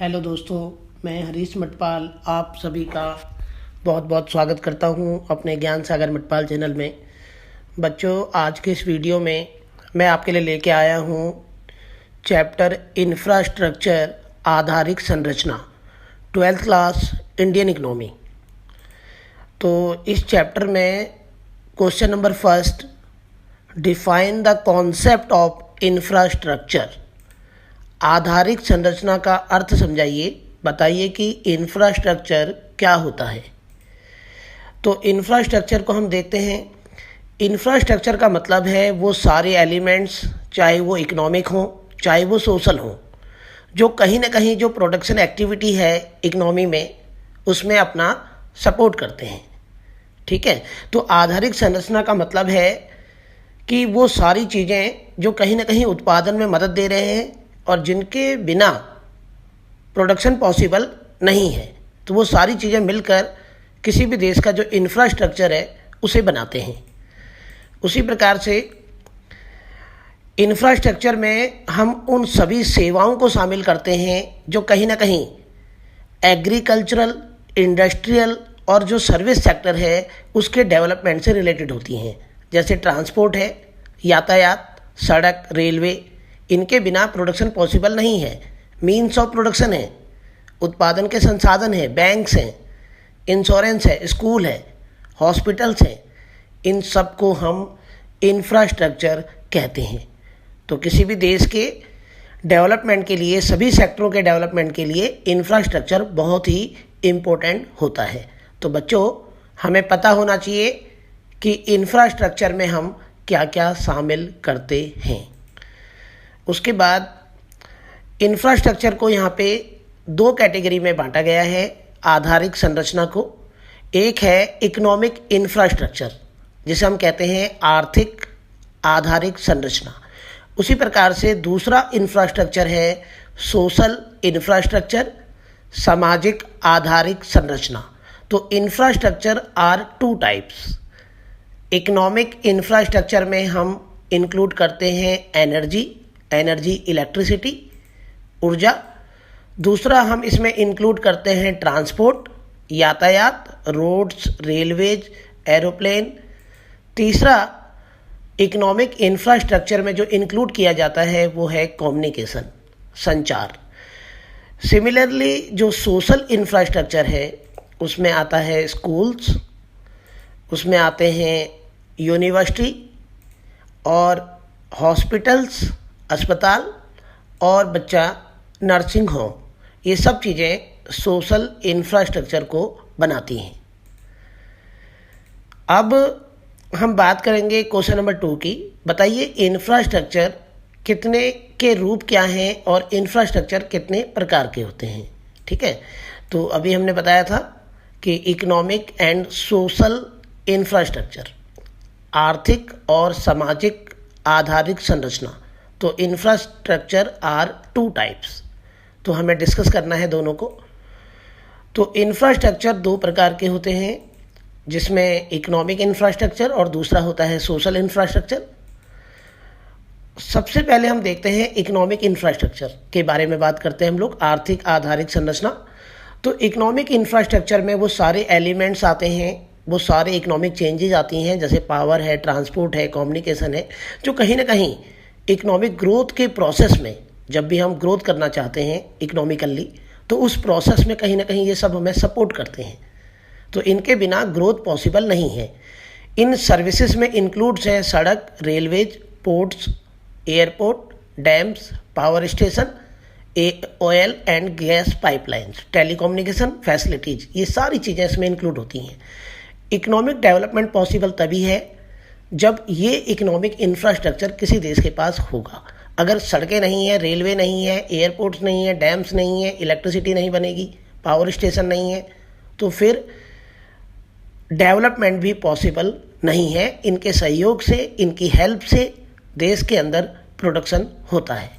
Hello दोस्तों, मैं हरीश मटपाल आप सभी का बहुत बहुत स्वागत करता हूं अपने ज्ञान सागर मटपाल चैनल में। बच्चों, आज के इस वीडियो में मैं आपके लिए लेके आया हूं चैप्टर इंफ्रास्ट्रक्चर आधारिक संरचना 12th क्लास इंडियन इकोनॉमी। तो इस चैप्टर में question number first, define the concept of infrastructure. आधारिक संरचना का अर्थ समझाइए, बताइए कि इंफ्रास्ट्रक्चर क्या होता है। तो इंफ्रास्ट्रक्चर को हम देखते हैं। इंफ्रास्ट्रक्चर का मतलब है वो सारे एलिमेंट्स, चाहे वो इकोनॉमिक हो चाहे वो सोशल हो, जो कहीं ना कहीं जो प्रोडक्शन एक्टिविटी है इकोनॉमी में उसमें अपना सपोर्ट करते हैं। ठीक है, तो आधारिक संरचना का मतलब है कि वो सारी चीज़ें जो कहीं ना कहीं उत्पादन में मदद दे रहे हैं और जिनके बिना प्रोडक्शन पॉसिबल नहीं है, तो वो सारी चीज़ें मिलकर किसी भी देश का जो इंफ्रास्ट्रक्चर है उसे बनाते हैं। उसी प्रकार से इंफ्रास्ट्रक्चर में हम उन सभी सेवाओं को शामिल करते हैं जो कहीं ना कहीं एग्रीकल्चरल, इंडस्ट्रियल और जो सर्विस सेक्टर है उसके डेवलपमेंट से रिलेटेड होती हैं। जैसे ट्रांसपोर्ट है, यातायात, सड़क, रेलवे, इनके बिना प्रोडक्शन पॉसिबल नहीं है। मीन्स ऑफ प्रोडक्शन है, उत्पादन के संसाधन है, बैंक्स हैं, इंश्योरेंस है, स्कूल है, हॉस्पिटल्स हैं, इन सब को हम इंफ्रास्ट्रक्चर कहते हैं। तो किसी भी देश के डेवलपमेंट के लिए, सभी सेक्टरों के डेवलपमेंट के लिए इंफ्रास्ट्रक्चर बहुत ही इम्पोर्टेंट होता है। तो बच्चों, हमें पता होना चाहिए कि इंफ्रास्ट्रक्चर में हम क्या क्या शामिल करते हैं। उसके बाद इंफ्रास्ट्रक्चर को यहाँ पे दो कैटेगरी में बांटा गया है आधारिक संरचना को। एक है इकोनॉमिक इंफ्रास्ट्रक्चर, जिसे हम कहते हैं आर्थिक आधारिक संरचना। उसी प्रकार से दूसरा इंफ्रास्ट्रक्चर है सोशल इंफ्रास्ट्रक्चर, सामाजिक आधारिक संरचना। तो infrastructure are two types. Economic infrastructure में हम इंक्लूड करते हैं एनर्जी इलेक्ट्रिसिटी, ऊर्जा। दूसरा हम इसमें इंक्लूड करते हैं ट्रांसपोर्ट, यातायात, रोड्स, रेलवेज, एरोप्लेन। तीसरा इकोनॉमिक इंफ्रास्ट्रक्चर में जो इंक्लूड किया जाता है वो है कम्युनिकेशन, संचार। सिमिलरली जो सोशल इंफ्रास्ट्रक्चर है उसमें आता है स्कूल्स, उसमें आते हैं यूनिवर्सिटी और हॉस्पिटल्स, अस्पताल, और बच्चा नर्सिंग होम। ये सब चीज़ें सोशल इंफ्रास्ट्रक्चर को बनाती हैं। अब हम बात करेंगे क्वेश्चन नंबर 2 की। बताइए इंफ्रास्ट्रक्चर कितने के रूप क्या हैं और इंफ्रास्ट्रक्चर कितने प्रकार के होते हैं। ठीक है, तो अभी हमने बताया था कि इकोनॉमिक एंड सोशल इंफ्रास्ट्रक्चर, आर्थिक और सामाजिक आधारिक संरचना। तो इंफ्रास्ट्रक्चर आर टू टाइप्स, तो हमें डिस्कस करना है दोनों को। तो इंफ्रास्ट्रक्चर दो प्रकार के होते हैं, जिसमें इकोनॉमिक इंफ्रास्ट्रक्चर और दूसरा होता है सोशल इंफ्रास्ट्रक्चर। सबसे पहले हम देखते हैं इकोनॉमिक इंफ्रास्ट्रक्चर के बारे में बात करते हैं हम लोग, आर्थिक आधारिक संरचना। तो इकोनॉमिक इंफ्रास्ट्रक्चर में वो सारे एलिमेंट्स आते हैं, वो सारे इकोनॉमिक चेंजेस आती हैं, जैसे पावर है, ट्रांसपोर्ट है, कम्युनिकेशन है, जो कहीं ना कहीं इकोनॉमिक ग्रोथ के प्रोसेस में, जब भी हम ग्रोथ करना चाहते हैं इकोनॉमिकली, तो उस प्रोसेस में कहीं ना कहीं ये सब हमें सपोर्ट करते हैं। तो इनके बिना ग्रोथ पॉसिबल नहीं है। इन सर्विसेज में इंक्लूड्स हैं सड़क, railways, ports, airport, dams, power station, oil and gas pipelines, telecommunication facilities, ये सारी चीज़ें इसमें इंक्लूड होती हैं। इकोनॉमिक डेवलपमेंट पॉसिबल तभी है जब ये इकोनॉमिक इंफ्रास्ट्रक्चर किसी देश के पास होगा। अगर सड़कें नहीं हैं, रेलवे नहीं है, एयरपोर्ट्स नहीं है, डैम्स नहीं है, इलेक्ट्रिसिटी नहीं बनेगी, पावर स्टेशन नहीं है, तो फिर डेवलपमेंट भी पॉसिबल नहीं है। इनके सहयोग से, इनकी हेल्प से देश के अंदर प्रोडक्शन होता है।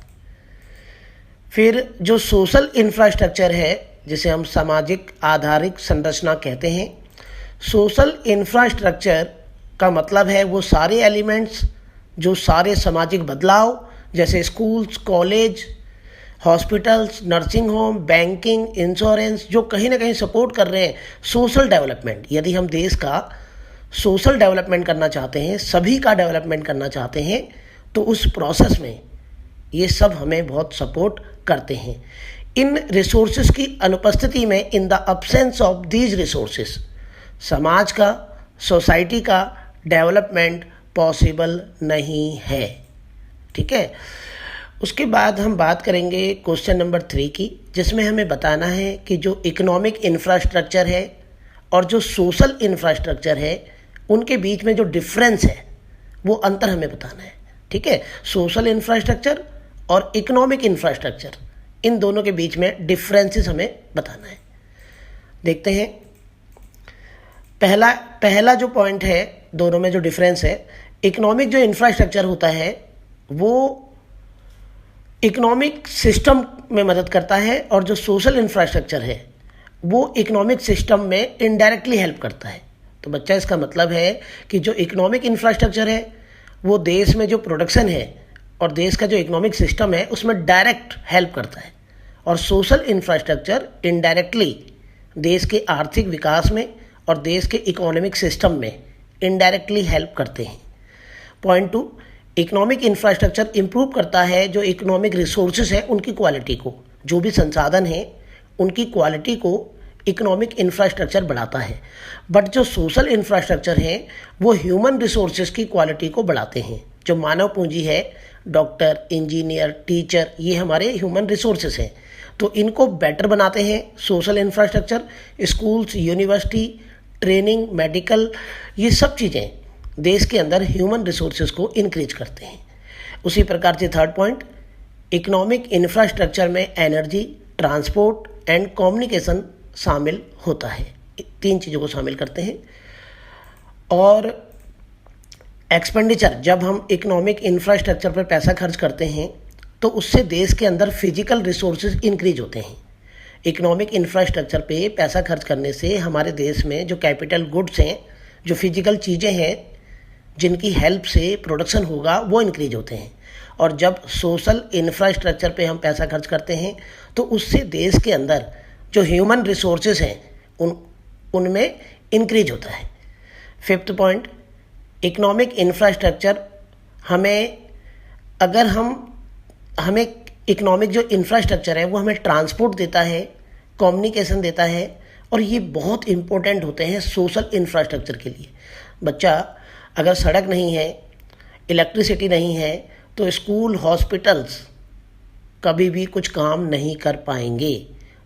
फिर जो सोशल इंफ्रास्ट्रक्चर है, जिसे हम सामाजिक आधारिक संरचना कहते हैं, सोशल इंफ्रास्ट्रक्चर का मतलब है वो सारे एलिमेंट्स जो सारे सामाजिक बदलाव, जैसे schools, college, hospitals, nursing home, banking, insurance, जो कहीं ना कहीं सपोर्ट कर रहे हैं सोशल डेवलपमेंट। यदि हम देश का सोशल डेवलपमेंट करना चाहते हैं, सभी का डेवलपमेंट करना चाहते हैं, तो उस प्रोसेस में ये सब हमें बहुत सपोर्ट करते हैं। इन रिसोर्सेज की अनुपस्थिति में, in the absence of these resources, समाज का, सोसाइटी का डेवलपमेंट पॉसिबल नहीं है। ठीक है। उसके बाद हम बात करेंगे क्वेश्चन नंबर 3 की, जिसमें हमें बताना है कि जो इकोनॉमिक इंफ्रास्ट्रक्चर है और जो सोशल इंफ्रास्ट्रक्चर है, उनके बीच में जो डिफरेंस है, वो अंतर हमें बताना है। ठीक है। सोशल इंफ्रास्ट्रक्चर और इकोनॉमिक इंफ्रास्ट्रक्चर, इन दोनों के बीच में डिफरेंसेस हमें बताना है। देखते हैं। पहला जो पॉइंट है, दोनों में जो डिफरेंस है, इकोनॉमिक जो इंफ्रास्ट्रक्चर होता है वो इकोनॉमिक सिस्टम में मदद करता है, और जो सोशल इंफ्रास्ट्रक्चर है वो इकोनॉमिक सिस्टम में इनडायरेक्टली हेल्प करता है। तो बच्चा, इसका मतलब है कि जो इकोनॉमिक इंफ्रास्ट्रक्चर है वो देश में जो प्रोडक्शन है और देश का जो इकोनॉमिक सिस्टम है उसमें डायरेक्ट हेल्प करता है, और सोशल इंफ्रास्ट्रक्चर इनडायरेक्टली देश के आर्थिक विकास में और देश के इकोनॉमिक सिस्टम में इनडायरेक्टली हेल्प करते हैं। पॉइंट 2, इकोनॉमिक इंफ्रास्ट्रक्चर इंप्रूव करता है जो इकोनॉमिक रिसोर्सेज है उनकी क्वालिटी को, जो भी संसाधन है उनकी क्वालिटी को इकोनॉमिक इंफ्रास्ट्रक्चर बढ़ाता है। बट जो सोशल इंफ्रास्ट्रक्चर है वो ह्यूमन रिसोर्सेज की क्वालिटी को बढ़ाते हैं। जो मानव पूंजी है, डॉक्टर, इंजीनियर, टीचर, ये हमारे ह्यूमन रिसोर्सेज हैं, तो इनको बेटर बनाते हैं social infrastructure. Schools, university, training, medical, ये सब चीज़ें देश के अंदर ह्यूमन रिसोर्सेज को इंक्रीज करते हैं। उसी प्रकार से थर्ड पॉइंट, इकोनॉमिक इंफ्रास्ट्रक्चर में एनर्जी, ट्रांसपोर्ट एंड कम्युनिकेशन शामिल होता है। 3 चीज़ों को शामिल करते हैं। और एक्सपेंडिचर, जब हम इकोनॉमिक इंफ्रास्ट्रक्चर पर पैसा खर्च करते हैं तो उससे देश के अंदर फिजिकल रिसोर्सेज इंक्रीज होते हैं। इकोनॉमिक इंफ्रास्ट्रक्चर पे पैसा खर्च करने से हमारे देश में जो कैपिटल गुड्स हैं, जो फिजिकल चीज़ें हैं जिनकी हेल्प से प्रोडक्शन होगा, वो इंक्रीज होते हैं। और जब सोशल इंफ्रास्ट्रक्चर पे हम पैसा खर्च करते हैं तो उससे देश के अंदर जो ह्यूमन रिसोर्सेज हैं उनमें इंक्रीज होता है। 5th पॉइंट, इकोनॉमिक इंफ्रास्ट्रक्चर हमें इकोनॉमिक जो इंफ्रास्ट्रक्चर है वो हमें ट्रांसपोर्ट देता है, कम्युनिकेशन देता है, और ये बहुत इंपॉर्टेंट होते हैं सोशल इंफ्रास्ट्रक्चर के लिए। बच्चा, अगर सड़क नहीं है, इलेक्ट्रिसिटी नहीं है, तो स्कूल, हॉस्पिटल्स कभी भी कुछ काम नहीं कर पाएंगे।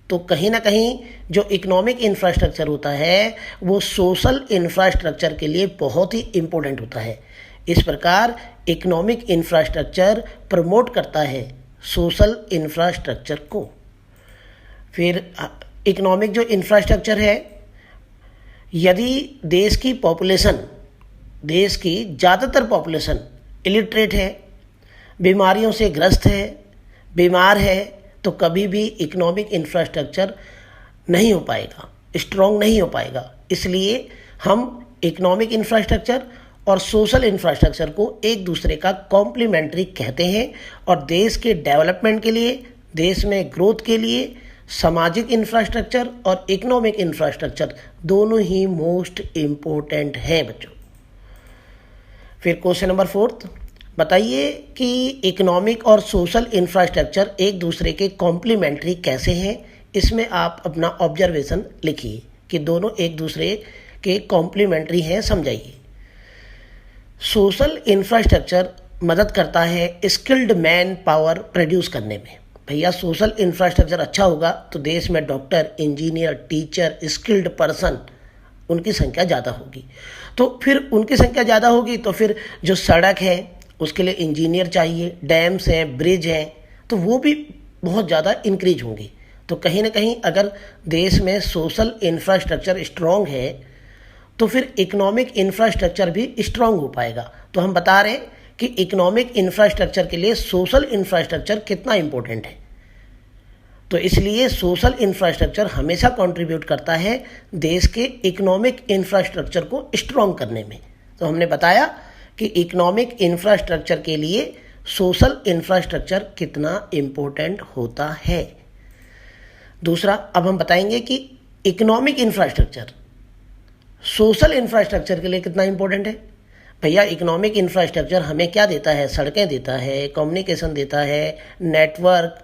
तो कहीं ना कहीं जो इकोनॉमिक इंफ्रास्ट्रक्चर होता है वो सोशल इंफ्रास्ट्रक्चर के लिए बहुत ही इम्पोर्टेंट होता है। इस प्रकार इकोनॉमिक इंफ्रास्ट्रक्चर प्रमोट करता है सोशल इंफ्रास्ट्रक्चर को। फिर इकोनॉमिक जो इंफ्रास्ट्रक्चर है, यदि देश की ज़्यादातर पॉपुलेशन इलिटरेट है, बीमारियों से ग्रस्त है, बीमार है, तो कभी भी इकोनॉमिक इंफ्रास्ट्रक्चर नहीं हो पाएगा, स्ट्रॉन्ग नहीं हो पाएगा। इसलिए हम इकोनॉमिक इंफ्रास्ट्रक्चर और सोशल इंफ्रास्ट्रक्चर को एक दूसरे का कॉम्प्लीमेंट्री कहते हैं, और देश के डेवलपमेंट के लिए, देश में ग्रोथ के लिए सामाजिक इंफ्रास्ट्रक्चर और इकोनॉमिक इंफ्रास्ट्रक्चर दोनों ही मोस्ट इम्पोर्टेंट हैं बच्चों। फिर क्वेश्चन नंबर 4, बताइए कि इकोनॉमिक और सोशल इंफ्रास्ट्रक्चर एक दूसरे के कॉम्प्लीमेंट्री कैसे हैं। इसमें आप अपना ऑब्जर्वेशन लिखिए कि दोनों एक दूसरे के कॉम्प्लीमेंट्री हैं, समझाइए। सोशल इंफ्रास्ट्रक्चर मदद करता है स्किल्ड मैन पावर प्रोड्यूस करने में। भैया, सोशल इंफ्रास्ट्रक्चर अच्छा होगा तो देश में doctor, engineer, teacher, skilled person, उनकी संख्या ज़्यादा होगी। तो फिर उनकी संख्या ज़्यादा होगी तो फिर जो सड़क है उसके लिए इंजीनियर चाहिए, डैम्स हैं, ब्रिज हैं, तो वो भी बहुत ज़्यादा इंक्रीज होंगी। तो कहीं ना कहीं अगर देश में सोशल इंफ्रास्ट्रक्चर स्ट्रॉन्ग है तो फिर इकोनॉमिक इंफ्रास्ट्रक्चर भी स्ट्रॉन्ग हो पाएगा। तो हम बता रहे हैं कि इकोनॉमिक इंफ्रास्ट्रक्चर के लिए सोशल इंफ्रास्ट्रक्चर कितना इम्पोर्टेंट है। तो इसलिए सोशल इंफ्रास्ट्रक्चर हमेशा कंट्रीब्यूट करता है देश के इकोनॉमिक इंफ्रास्ट्रक्चर को स्ट्रॉन्ग करने में। तो हमने बताया कि इकोनॉमिक इंफ्रास्ट्रक्चर के लिए सोशल इंफ्रास्ट्रक्चर कितना इम्पोर्टेंट होता है। दूसरा, अब हम बताएंगे कि इकोनॉमिक इंफ्रास्ट्रक्चर सोशल इंफ्रास्ट्रक्चर के लिए कितना इम्पोर्टेंट है। भैया इकोनॉमिक इंफ्रास्ट्रक्चर हमें क्या देता है? सड़कें देता है, कम्युनिकेशन देता है, नेटवर्क,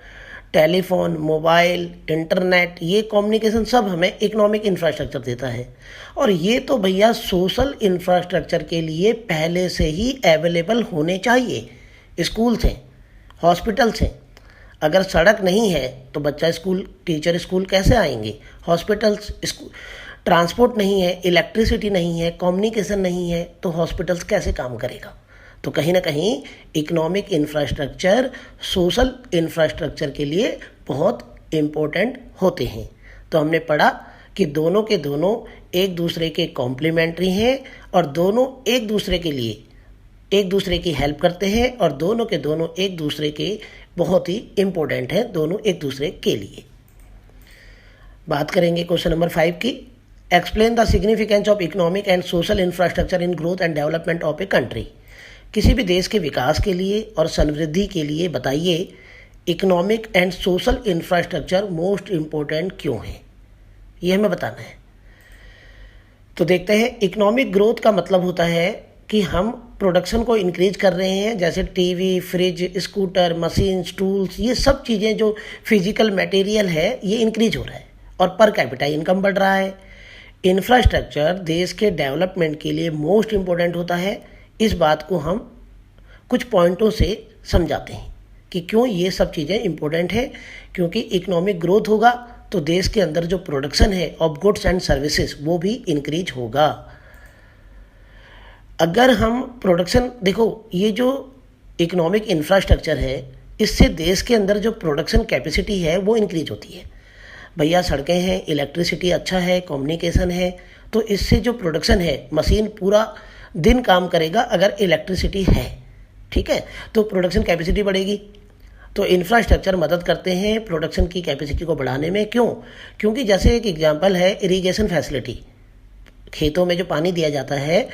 टेलीफोन, मोबाइल, इंटरनेट, ये कम्युनिकेशन सब हमें इकोनॉमिक इंफ्रास्ट्रक्चर देता है। और ये तो भैया सोशल इंफ्रास्ट्रक्चर के लिए पहले से ही अवेलेबल होने चाहिए। स्कूल्स हैं, हॉस्पिटल्स हैं, अगर सड़क नहीं है तो बच्चा स्कूल, टीचर स्कूल कैसे आएंगे? हॉस्पिटल्स, स्कूल, ट्रांसपोर्ट नहीं है, इलेक्ट्रिसिटी नहीं है, कम्युनिकेशन नहीं है, तो हॉस्पिटल्स कैसे काम करेगा? तो कहीं ना कहीं इकोनॉमिक इंफ्रास्ट्रक्चर सोशल इंफ्रास्ट्रक्चर के लिए बहुत इम्पोर्टेंट होते हैं। तो हमने पढ़ा कि दोनों के दोनों एक दूसरे के कॉम्प्लीमेंट्री हैं और दोनों एक दूसरे के लिए एक दूसरे की हेल्प करते हैं और दोनों के दोनों एक दूसरे के बहुत ही इम्पोर्टेंट हैं, दोनों एक दूसरे के लिए। बात करेंगे क्वेश्चन नंबर 5 की। Explain the significance of economic and social infrastructure in growth and development of a country. किसी भी देश के विकास के लिए और समृद्धि के लिए बताइए economic and social infrastructure most important क्यों है, ये हमें बताना है। तो देखते हैं, इकोनॉमिक ग्रोथ का मतलब होता है कि हम प्रोडक्शन को इंक्रीज कर रहे हैं, जैसे TV, fridge, scooter, machines, tools, ये सब चीज़ें जो फिजिकल मटेरियल है ये इंक्रीज हो रहा है और पर कैपिटा इनकम बढ़ रहा है। इंफ्रास्ट्रक्चर देश के डेवलपमेंट के लिए मोस्ट इम्पोर्टेंट होता है। इस बात को हम कुछ पॉइंटों से समझाते हैं कि क्यों ये सब चीज़ें इम्पोर्टेंट है। क्योंकि इकोनॉमिक ग्रोथ होगा तो देश के अंदर जो प्रोडक्शन है ऑफ गुड्स एंड सर्विसेज वो भी इंक्रीज होगा। अगर हम प्रोडक्शन, देखो ये जो इकोनॉमिक इंफ्रास्ट्रक्चर है इससे देश के अंदर जो प्रोडक्शन कैपेसिटी है वो इंक्रीज होती है। भैया सड़कें हैं, इलेक्ट्रिसिटी अच्छा है, कम्युनिकेशन है, तो इससे जो प्रोडक्शन है, मशीन पूरा दिन काम करेगा अगर इलेक्ट्रिसिटी है, ठीक है, तो प्रोडक्शन कैपेसिटी बढ़ेगी। तो इंफ्रास्ट्रक्चर मदद करते हैं प्रोडक्शन की कैपेसिटी को बढ़ाने में। क्यों? क्योंकि जैसे एक एग्जांपल है इरिगेशन फैसिलिटी, खेतों में जो पानी दिया जाता है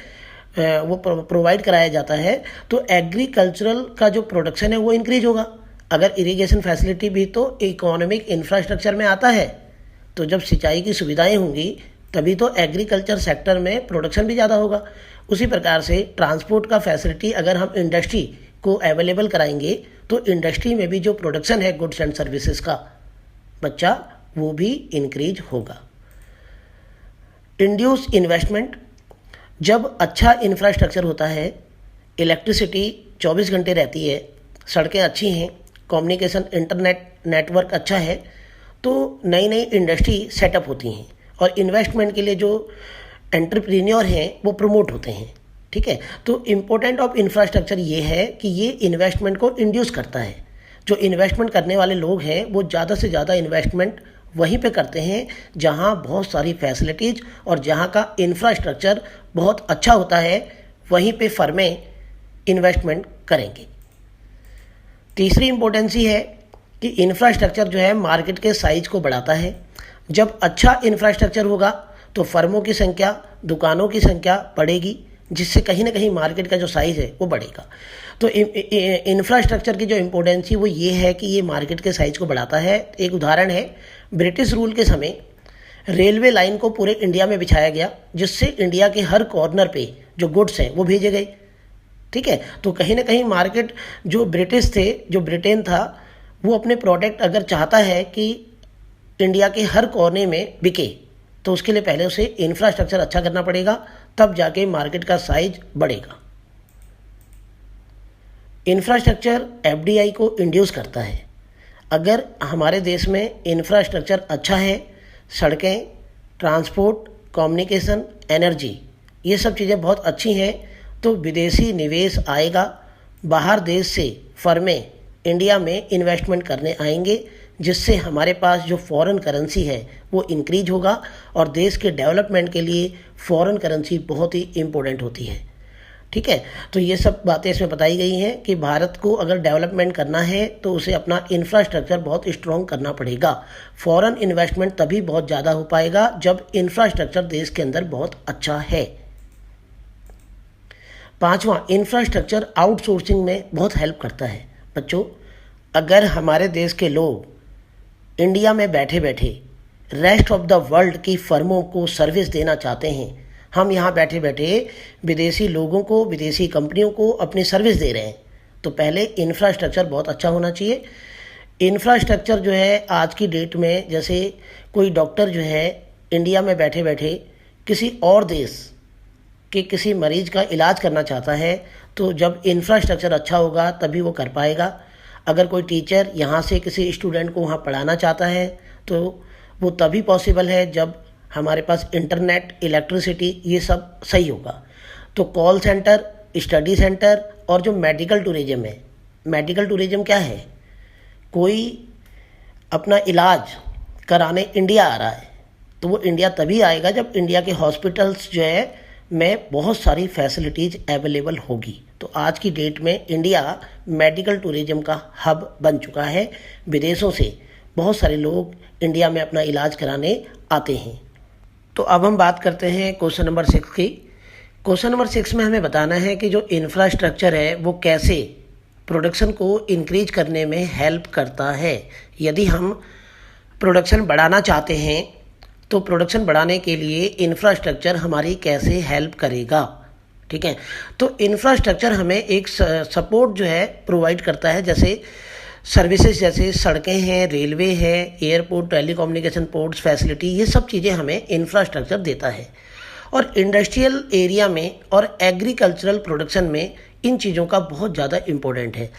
वो प्रोवाइड कराया जाता है, तो एग्रीकल्चरल का जो प्रोडक्शन है वो इंक्रीज होगा। अगर इरिगेशन फैसिलिटी भी तो इकोनॉमिक इंफ्रास्ट्रक्चर में आता है, तो जब सिंचाई की सुविधाएं होंगी तभी तो एग्रीकल्चर सेक्टर में प्रोडक्शन भी ज़्यादा होगा। उसी प्रकार से ट्रांसपोर्ट का फैसिलिटी अगर हम इंडस्ट्री को अवेलेबल कराएंगे तो इंडस्ट्री में भी जो प्रोडक्शन है गुड्स एंड सर्विसेज का बच्चा वो भी इंक्रीज होगा। इंड्यूस इन्वेस्टमेंट, जब अच्छा इंफ्रास्ट्रक्चर होता है, इलेक्ट्रिसिटी 24 घंटे रहती है, सड़कें अच्छी हैं, कम्युनिकेशन, इंटरनेट नेटवर्क अच्छा है, तो नई नई इंडस्ट्री सेटअप होती हैं और इन्वेस्टमेंट के लिए जो एंटरप्रेन्योर हैं वो प्रमोट होते हैं, ठीक है। तो इम्पोर्टेंट ऑफ इंफ्रास्ट्रक्चर ये है कि ये इन्वेस्टमेंट को इंड्यूस करता है। जो इन्वेस्टमेंट करने वाले लोग हैं वो ज़्यादा से ज़्यादा इन्वेस्टमेंट वहीं पे करते हैं जहां बहुत सारी फैसिलिटीज़ और जहां का इंफ्रास्ट्रक्चर बहुत अच्छा होता है, वहीं पे फर्में इन्वेस्टमेंट करेंगे। तीसरी इम्पोर्टेंसी है कि इंफ्रास्ट्रक्चर जो है मार्केट के साइज को बढ़ाता है। जब अच्छा इंफ्रास्ट्रक्चर होगा तो फर्मों की संख्या, दुकानों की संख्या बढ़ेगी, जिससे कहीं ना कहीं मार्केट का जो साइज़ है वो बढ़ेगा। तो इंफ्रास्ट्रक्चर की जो इम्पोर्टेंसी वो ये है कि ये मार्केट के साइज़ को बढ़ाता है। एक उदाहरण है, ब्रिटिश रूल के समय रेलवे लाइन को पूरे इंडिया में बिछाया गया, जिससे इंडिया के हर कॉर्नर पे जो गुड्स हैं वो भेजे गए, ठीक है। तो कहीं ना कहीं मार्केट जो ब्रिटिश थे, जो ब्रिटेन था, वो अपने प्रोडक्ट अगर चाहता है कि इंडिया के हर कोने में बिके तो उसके लिए पहले उसे इंफ्रास्ट्रक्चर अच्छा करना पड़ेगा, तब जाके मार्केट का साइज बढ़ेगा। इंफ्रास्ट्रक्चर एफडीआई को इंड्यूस करता है। अगर हमारे देश में इंफ्रास्ट्रक्चर अच्छा है, सड़कें, ट्रांसपोर्ट, कम्युनिकेशन, एनर्जी, ये सब चीज़ें बहुत अच्छी हैं, तो विदेशी निवेश आएगा। बाहर देश से फर्में इंडिया में इन्वेस्टमेंट करने आएंगे, जिससे हमारे पास जो फॉरेन करेंसी है वो इंक्रीज होगा और देश के डेवलपमेंट के लिए फॉरेन करेंसी बहुत ही इम्पोर्टेंट होती है, ठीक है। तो ये सब बातें इसमें बताई गई हैं कि भारत को अगर डेवलपमेंट करना है तो उसे अपना इंफ्रास्ट्रक्चर बहुत स्ट्रॉन्ग करना पड़ेगा। फॉरेन इन्वेस्टमेंट तभी बहुत ज़्यादा हो पाएगा जब इंफ्रास्ट्रक्चर देश के अंदर बहुत अच्छा है। पांचवा, इंफ्रास्ट्रक्चर आउटसोर्सिंग में बहुत हेल्प करता है। बच्चों, अगर हमारे देश के लोग इंडिया में बैठे बैठे रेस्ट ऑफ द वर्ल्ड की फर्मों को सर्विस देना चाहते हैं, हम यहाँ बैठे बैठे विदेशी लोगों को, विदेशी कंपनियों को अपनी सर्विस दे रहे हैं, तो पहले इंफ्रास्ट्रक्चर बहुत अच्छा होना चाहिए। इंफ्रास्ट्रक्चर जो है आज की डेट में, जैसे कोई डॉक्टर जो है इंडिया में बैठे बैठे किसी और देश के किसी मरीज का इलाज करना चाहता है, तो जब इंफ्रास्ट्रक्चर अच्छा होगा तभी वो कर पाएगा। अगर कोई टीचर यहाँ से किसी स्टूडेंट को वहाँ पढ़ाना चाहता है तो वो तभी पॉसिबल है जब हमारे पास इंटरनेट, इलेक्ट्रिसिटी, ये सब सही होगा। तो कॉल सेंटर, स्टडी सेंटर और जो मेडिकल टूरिज्म है, मेडिकल टूरिज्म क्या है? कोई अपना इलाज कराने इंडिया आ रहा है, तो वो इंडिया तभी आएगा जब इंडिया के हॉस्पिटल्स जो है में बहुत सारी फैसिलिटीज़ अवेलेबल होगी। तो आज की डेट में इंडिया मेडिकल टूरिज्म का हब बन चुका है। विदेशों से बहुत सारे लोग इंडिया में अपना इलाज कराने आते हैं। तो अब हम बात करते हैं क्वेश्चन नंबर 6 की। क्वेश्चन नंबर 6 में हमें बताना है कि जो इंफ्रास्ट्रक्चर है वो कैसे प्रोडक्शन को इंक्रीज करने में हेल्प करता है। यदि हम प्रोडक्शन बढ़ाना चाहते हैं तो प्रोडक्शन बढ़ाने के लिए इंफ्रास्ट्रक्चर हमारी कैसे हेल्प करेगा, ठीक है। तो इंफ्रास्ट्रक्चर हमें एक सपोर्ट जो है प्रोवाइड करता है, जैसे सर्विसेज, जैसे सड़कें हैं, रेलवे है, एयरपोर्ट, टेलीकम्युनिकेशन पोर्ट्स, फैसिलिटी, ये सब चीज़ें हमें इंफ्रास्ट्रक्चर देता है। और इंडस्ट्रियल एरिया में और एग्रीकल्चरल प्रोडक्शन में इन चीज़ों का बहुत ज़्यादा इम्पोर्टेंट है।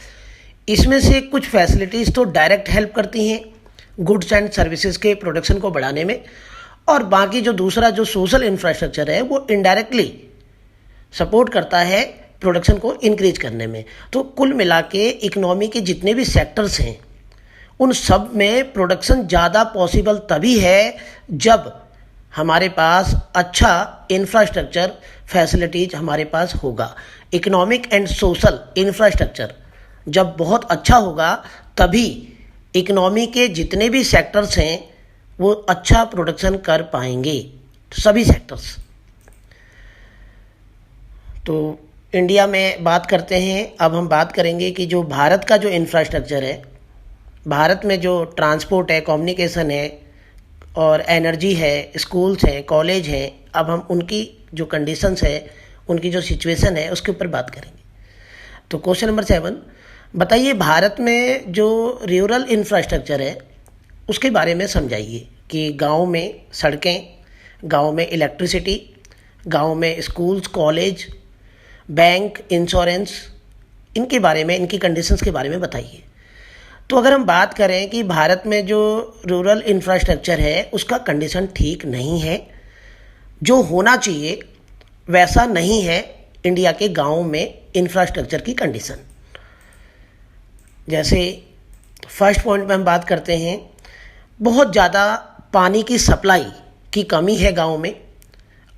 इसमें से कुछ फैसिलिटीज़ तो डायरेक्ट हेल्प करती हैं गुड्स एंड सर्विसेज के प्रोडक्शन को बढ़ाने में, और बाकी जो दूसरा जो सोशल इंफ्रास्ट्रक्चर है वो इनडायरेक्टली सपोर्ट करता है प्रोडक्शन को इंक्रीज करने में। तो कुल मिला के इकोनॉमी के जितने भी सेक्टर्स हैं उन सब में प्रोडक्शन ज़्यादा पॉसिबल तभी है जब हमारे पास अच्छा इंफ्रास्ट्रक्चर फैसिलिटीज हमारे पास होगा। इकोनॉमिक एंड सोशल इंफ्रास्ट्रक्चर जब बहुत अच्छा होगा तभी इकोनॉमी के जितने भी सेक्टर्स हैं वो अच्छा प्रोडक्शन कर पाएंगे, सभी सेक्टर्स। तो इंडिया में बात करते हैं। अब हम बात करेंगे कि जो भारत का जो इंफ्रास्ट्रक्चर है, भारत में जो ट्रांसपोर्ट है, कम्युनिकेशन है और एनर्जी है, स्कूल्स हैं, कॉलेज हैं, अब हम उनकी जो कंडीशंस है, उनकी जो सिचुएशन है उसके ऊपर बात करेंगे। तो क्वेश्चन नंबर 7, बताइए भारत में जो रूरल इंफ्रास्ट्रक्चर है उसके बारे में समझाइए कि गांव में सड़कें, गांव में इलेक्ट्रिसिटी, गांव में स्कूल्स, कॉलेज, बैंक, इंश्योरेंस, इनके बारे में, इनकी कंडीशंस के बारे में बताइए। तो अगर हम बात करें कि भारत में जो रूरल इंफ्रास्ट्रक्चर है उसका कंडीशन ठीक नहीं है, जो होना चाहिए वैसा नहीं है इंडिया के गाँव में इंफ्रास्ट्रक्चर की कंडीशन। जैसे फर्स्ट पॉइंट में हम बात करते हैं, बहुत ज़्यादा पानी की सप्लाई की कमी है गाँव में।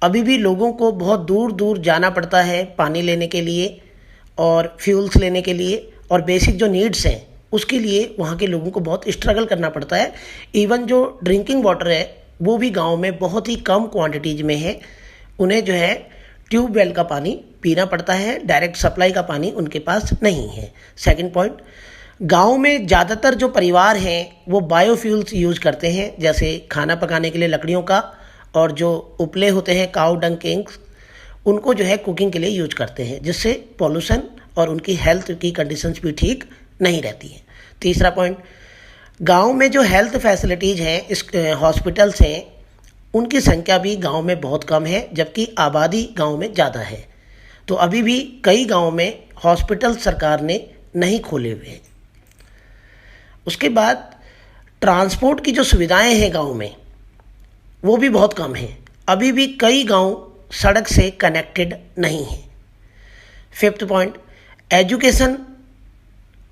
अभी भी लोगों को बहुत दूर दूर जाना पड़ता है पानी लेने के लिए और फ्यूल्स लेने के लिए, और बेसिक जो नीड्स हैं उसके लिए वहाँ के लोगों को बहुत स्ट्रगल करना पड़ता है। इवन जो ड्रिंकिंग वाटर है वो भी गांव में बहुत ही कम क्वांटिटीज़ में है। उन्हें जो है ट्यूबवेल का पानी पीना पड़ता है, डायरेक्ट सप्लाई का पानी उनके पास नहीं है। सेकंड पॉइंट, गांव में ज़्यादातर जो परिवार हैं वो बायोफ्यूल्स यूज़ करते हैं, जैसे खाना पकाने के लिए लकड़ियों का, और जो उपले होते हैं काऊ डंग किंग्स, उनको जो है कुकिंग के लिए यूज करते हैं, जिससे पॉल्यूशन और उनकी हेल्थ की कंडीशंस भी ठीक नहीं रहती हैं। तीसरा पॉइंट, गांव में जो हेल्थ फैसिलिटीज़ हैं, इस हॉस्पिटल्स हैं, उनकी संख्या भी गांव में बहुत कम है, जबकि आबादी गांव में ज़्यादा है। तो अभी भी कई गांव में हॉस्पिटल सरकार ने नहीं खोले हुए हैं। उसके बाद ट्रांसपोर्ट की जो सुविधाएं हैं गांव में वो भी बहुत कम हैं। अभी भी कई गांव सड़क से कनेक्टेड नहीं हैं। फिफ्थ पॉइंट, एजुकेशन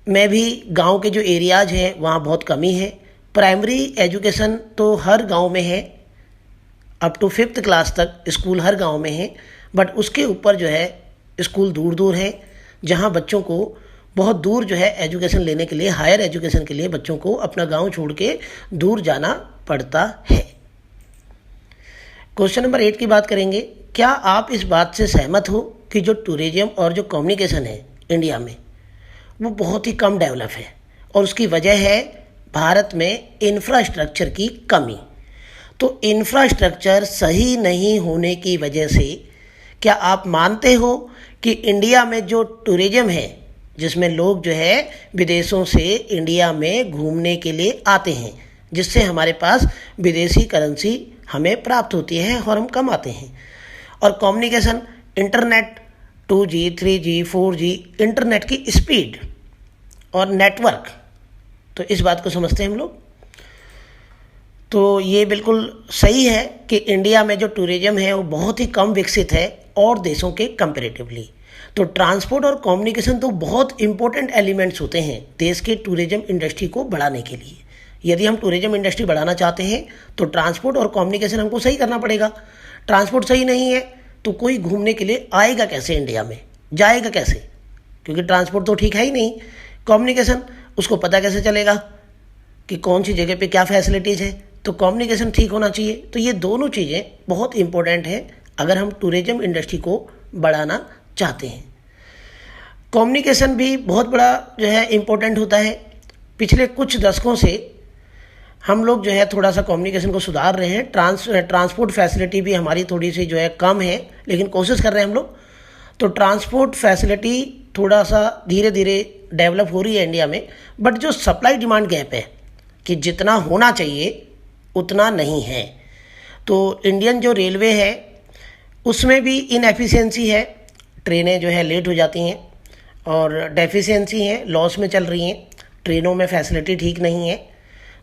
में भी गांव के जो एरियाज हैं वहाँ बहुत कमी है। प्राइमरी एजुकेशन तो हर गांव में है, अप टू 5th क्लास तक स्कूल हर गांव में है, बट उसके ऊपर जो है स्कूल दूर दूर है, जहां बच्चों को बहुत दूर जो है एजुकेशन लेने के लिए, हायर एजुकेशन के लिए बच्चों को अपना गांव छोड़ के दूर जाना पड़ता है। क्वेश्चन नंबर 8 की बात करेंगे। क्या आप इस बात से सहमत हो कि जो टूरिज्म और जो कम्युनिकेशन है इंडिया में, वो बहुत ही कम डेवलप है, और उसकी वजह है भारत में इंफ्रास्ट्रक्चर की कमी। तो इंफ्रास्ट्रक्चर सही नहीं होने की वजह से क्या आप मानते हो कि इंडिया में जो टूरिज्म है, जिसमें लोग जो है विदेशों से इंडिया में घूमने के लिए आते हैं, जिससे हमारे पास विदेशी करेंसी हमें प्राप्त होती है और हम कमाते हैं, और communication, internet, 2G 3G 4G, internet की स्पीड और नेटवर्क, तो इस बात को समझते हैं हम लोग। तो ये बिल्कुल सही है कि इंडिया में जो टूरिज्म है वो बहुत ही कम विकसित है और देशों के कंपैरेटिवली। तो ट्रांसपोर्ट और कम्युनिकेशन तो बहुत इंपॉर्टेंट एलिमेंट्स होते हैं देश के टूरिज्म इंडस्ट्री को बढ़ाने के लिए। यदि हम टूरिज्म इंडस्ट्री बढ़ाना चाहते हैं तो ट्रांसपोर्ट और कम्युनिकेशन हमको सही करना पड़ेगा। ट्रांसपोर्ट सही नहीं है तो कोई घूमने के लिए आएगा कैसे इंडिया में, जाएगा कैसे, क्योंकि ट्रांसपोर्ट तो ठीक है ही नहीं। कम्युनिकेशन, उसको पता कैसे चलेगा कि कौन सी जगह पे क्या फैसिलिटीज़ है, तो कम्युनिकेशन ठीक होना चाहिए। तो ये दोनों चीज़ें बहुत इंपॉर्टेंट हैं अगर हम टूरिज्म इंडस्ट्री को बढ़ाना चाहते हैं। कम्युनिकेशन भी बहुत बड़ा जो है इम्पोर्टेंट होता है। पिछले कुछ दशकों से हम लोग जो है थोड़ा सा कम्युनिकेशन को सुधार रहे हैं। ट्रांसपोर्ट फैसिलिटी भी हमारी थोड़ी सी जो है कम है, लेकिन कोशिश कर रहे हैं हम लोग। तो ट्रांसपोर्ट फैसिलिटी थोड़ा सा धीरे धीरे डेवलप हो रही है इंडिया में, बट जो सप्लाई डिमांड गैप है कि जितना होना चाहिए उतना नहीं है। तो इंडियन जो रेलवे है उसमें भी इनएफिशिएंसी है, ट्रेनें जो है लेट हो जाती हैं, और डेफिशिएंसी हैं, लॉस में चल रही हैं, ट्रेनों में फैसिलिटी ठीक नहीं है।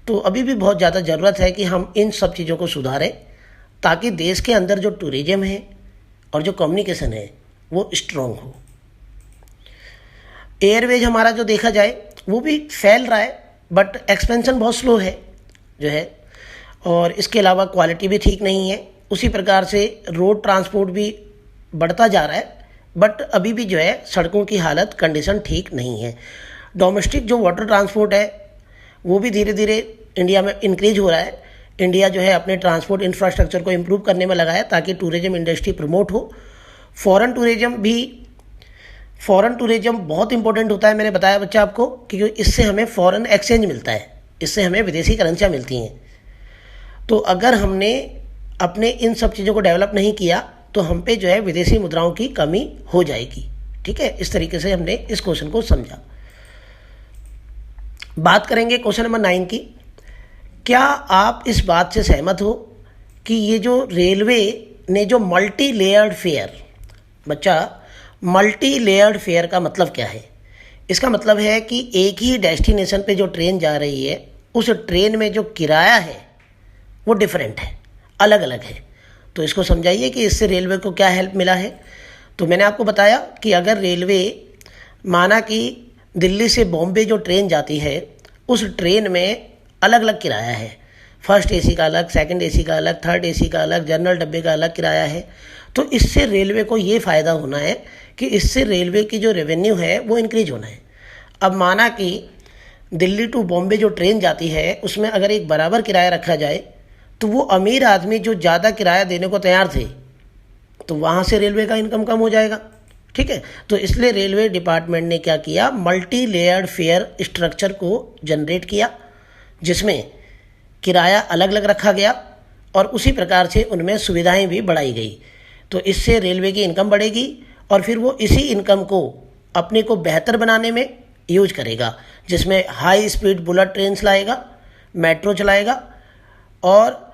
तो अभी भी बहुत ज़्यादा ज़रूरत है कि हम इन सब चीज़ों को सुधारें ताकि देश के अंदर जो टूरिज्म है और जो कम्युनिकेशन है वो स्ट्रॉन्ग हो। एयरवेज हमारा जो देखा जाए वो भी फैल रहा है, बट एक्सपेंशन बहुत स्लो है जो है, और इसके अलावा क्वालिटी भी ठीक नहीं है। उसी प्रकार से रोड ट्रांसपोर्ट भी बढ़ता जा रहा है, बट अभी भी जो है सड़कों की हालत, कंडीशन ठीक नहीं है। डोमेस्टिक जो वाटर ट्रांसपोर्ट है वो भी धीरे धीरे इंडिया में इंक्रीज हो रहा है। इंडिया जो है अपने ट्रांसपोर्ट इंफ्रास्ट्रक्चर को इम्प्रूव करने में लगा है ताकि टूरिज्म इंडस्ट्री प्रमोट हो। फॉरेन टूरिज्म बहुत इंपॉर्टेंट होता है, मैंने बताया बच्चा आपको, क्योंकि इससे हमें फॉरेन एक्सचेंज मिलता है, इससे हमें विदेशी करेंसियाँ मिलती हैं। तो अगर हमने अपने इन सब चीज़ों को डेवलप नहीं किया तो हम पे जो है विदेशी मुद्राओं की कमी हो जाएगी। ठीक है, इस तरीके से हमने इस क्वेश्चन को समझा। बात करेंगे क्वेश्चन नंबर 9 की। क्या आप इस बात से सहमत हो कि ये जो रेलवे ने जो मल्टी लेयर्ड फेयर, बच्चा मल्टी लेयर्ड फेयर का मतलब क्या है? इसका मतलब है कि एक ही डेस्टिनेशन पे जो ट्रेन जा रही है उस ट्रेन में जो किराया है वो डिफरेंट है, अलग अलग है। तो इसको समझाइए कि इससे रेलवे को क्या हेल्प मिला है। तो मैंने आपको बताया कि अगर रेलवे, माना कि दिल्ली से बॉम्बे जो ट्रेन जाती है उस ट्रेन में अलग अलग किराया है, फर्स्ट एसी का अलग, सेकंड एसी का अलग, थर्ड एसी का अलग, जनरल डब्बे का अलग किराया है। तो इससे रेलवे को ये फ़ायदा होना है कि इससे रेलवे की जो रेवेन्यू है वो इंक्रीज होना है। अब माना कि दिल्ली टू बॉम्बे जो ट्रेन जाती है उसमें अगर एक बराबर किराया रखा जाए तो वो अमीर आदमी जो ज़्यादा किराया देने को तैयार थे तो वहाँ से रेलवे का इनकम कम हो जाएगा। ठीक है, तो इसलिए रेलवे डिपार्टमेंट ने क्या किया, मल्टी लेयर्ड फेयर स्ट्रक्चर को जनरेट किया जिसमें किराया अलग अलग रखा गया और उसी प्रकार से उनमें सुविधाएं भी बढ़ाई गई। तो इससे रेलवे की इनकम बढ़ेगी और फिर वो इसी इनकम को अपने को बेहतर बनाने में यूज करेगा, जिसमें हाई स्पीड बुलेट ट्रेन लाएगा, मेट्रो चलाएगा, और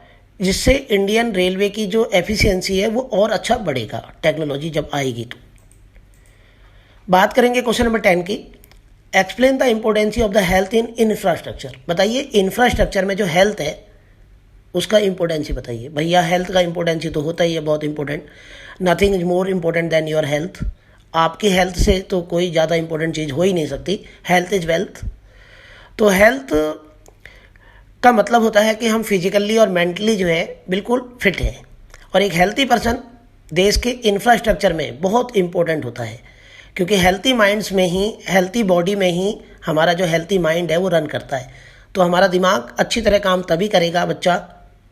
जिससे इंडियन रेलवे की जो एफिशिएंसी है वो और अच्छा बढ़ेगा टेक्नोलॉजी जब आएगी। तो बात करेंगे क्वेश्चन नंबर 10 की। Explain the impotency of the health in infrastructure. बताइए इंफ्रास्ट्रक्चर में जो हेल्थ है उसका इम्पोर्टेंसी बताइए। भैया हेल्थ का इम्पोर्टेंसी तो होता ही है, बहुत important. Nothing is more important then your health. आपकी हेल्थ से तो कोई ज़्यादा इंपॉर्टेंट चीज़ हो ही नहीं सकती। Health is wealth. तो हेल्थ का मतलब होता है कि हम फिजिकली और मेंटली जो है बिल्कुल फिट हैं, और एक हेल्थी पर्सन देश के इंफ्रास्ट्रक्चर में बहुत इम्पोर्टेंट होता है, क्योंकि हेल्थी माइंड्स में ही, हेल्थी बॉडी में ही हमारा जो हेल्थी माइंड है वो रन करता है। तो हमारा दिमाग अच्छी तरह काम तभी करेगा बच्चा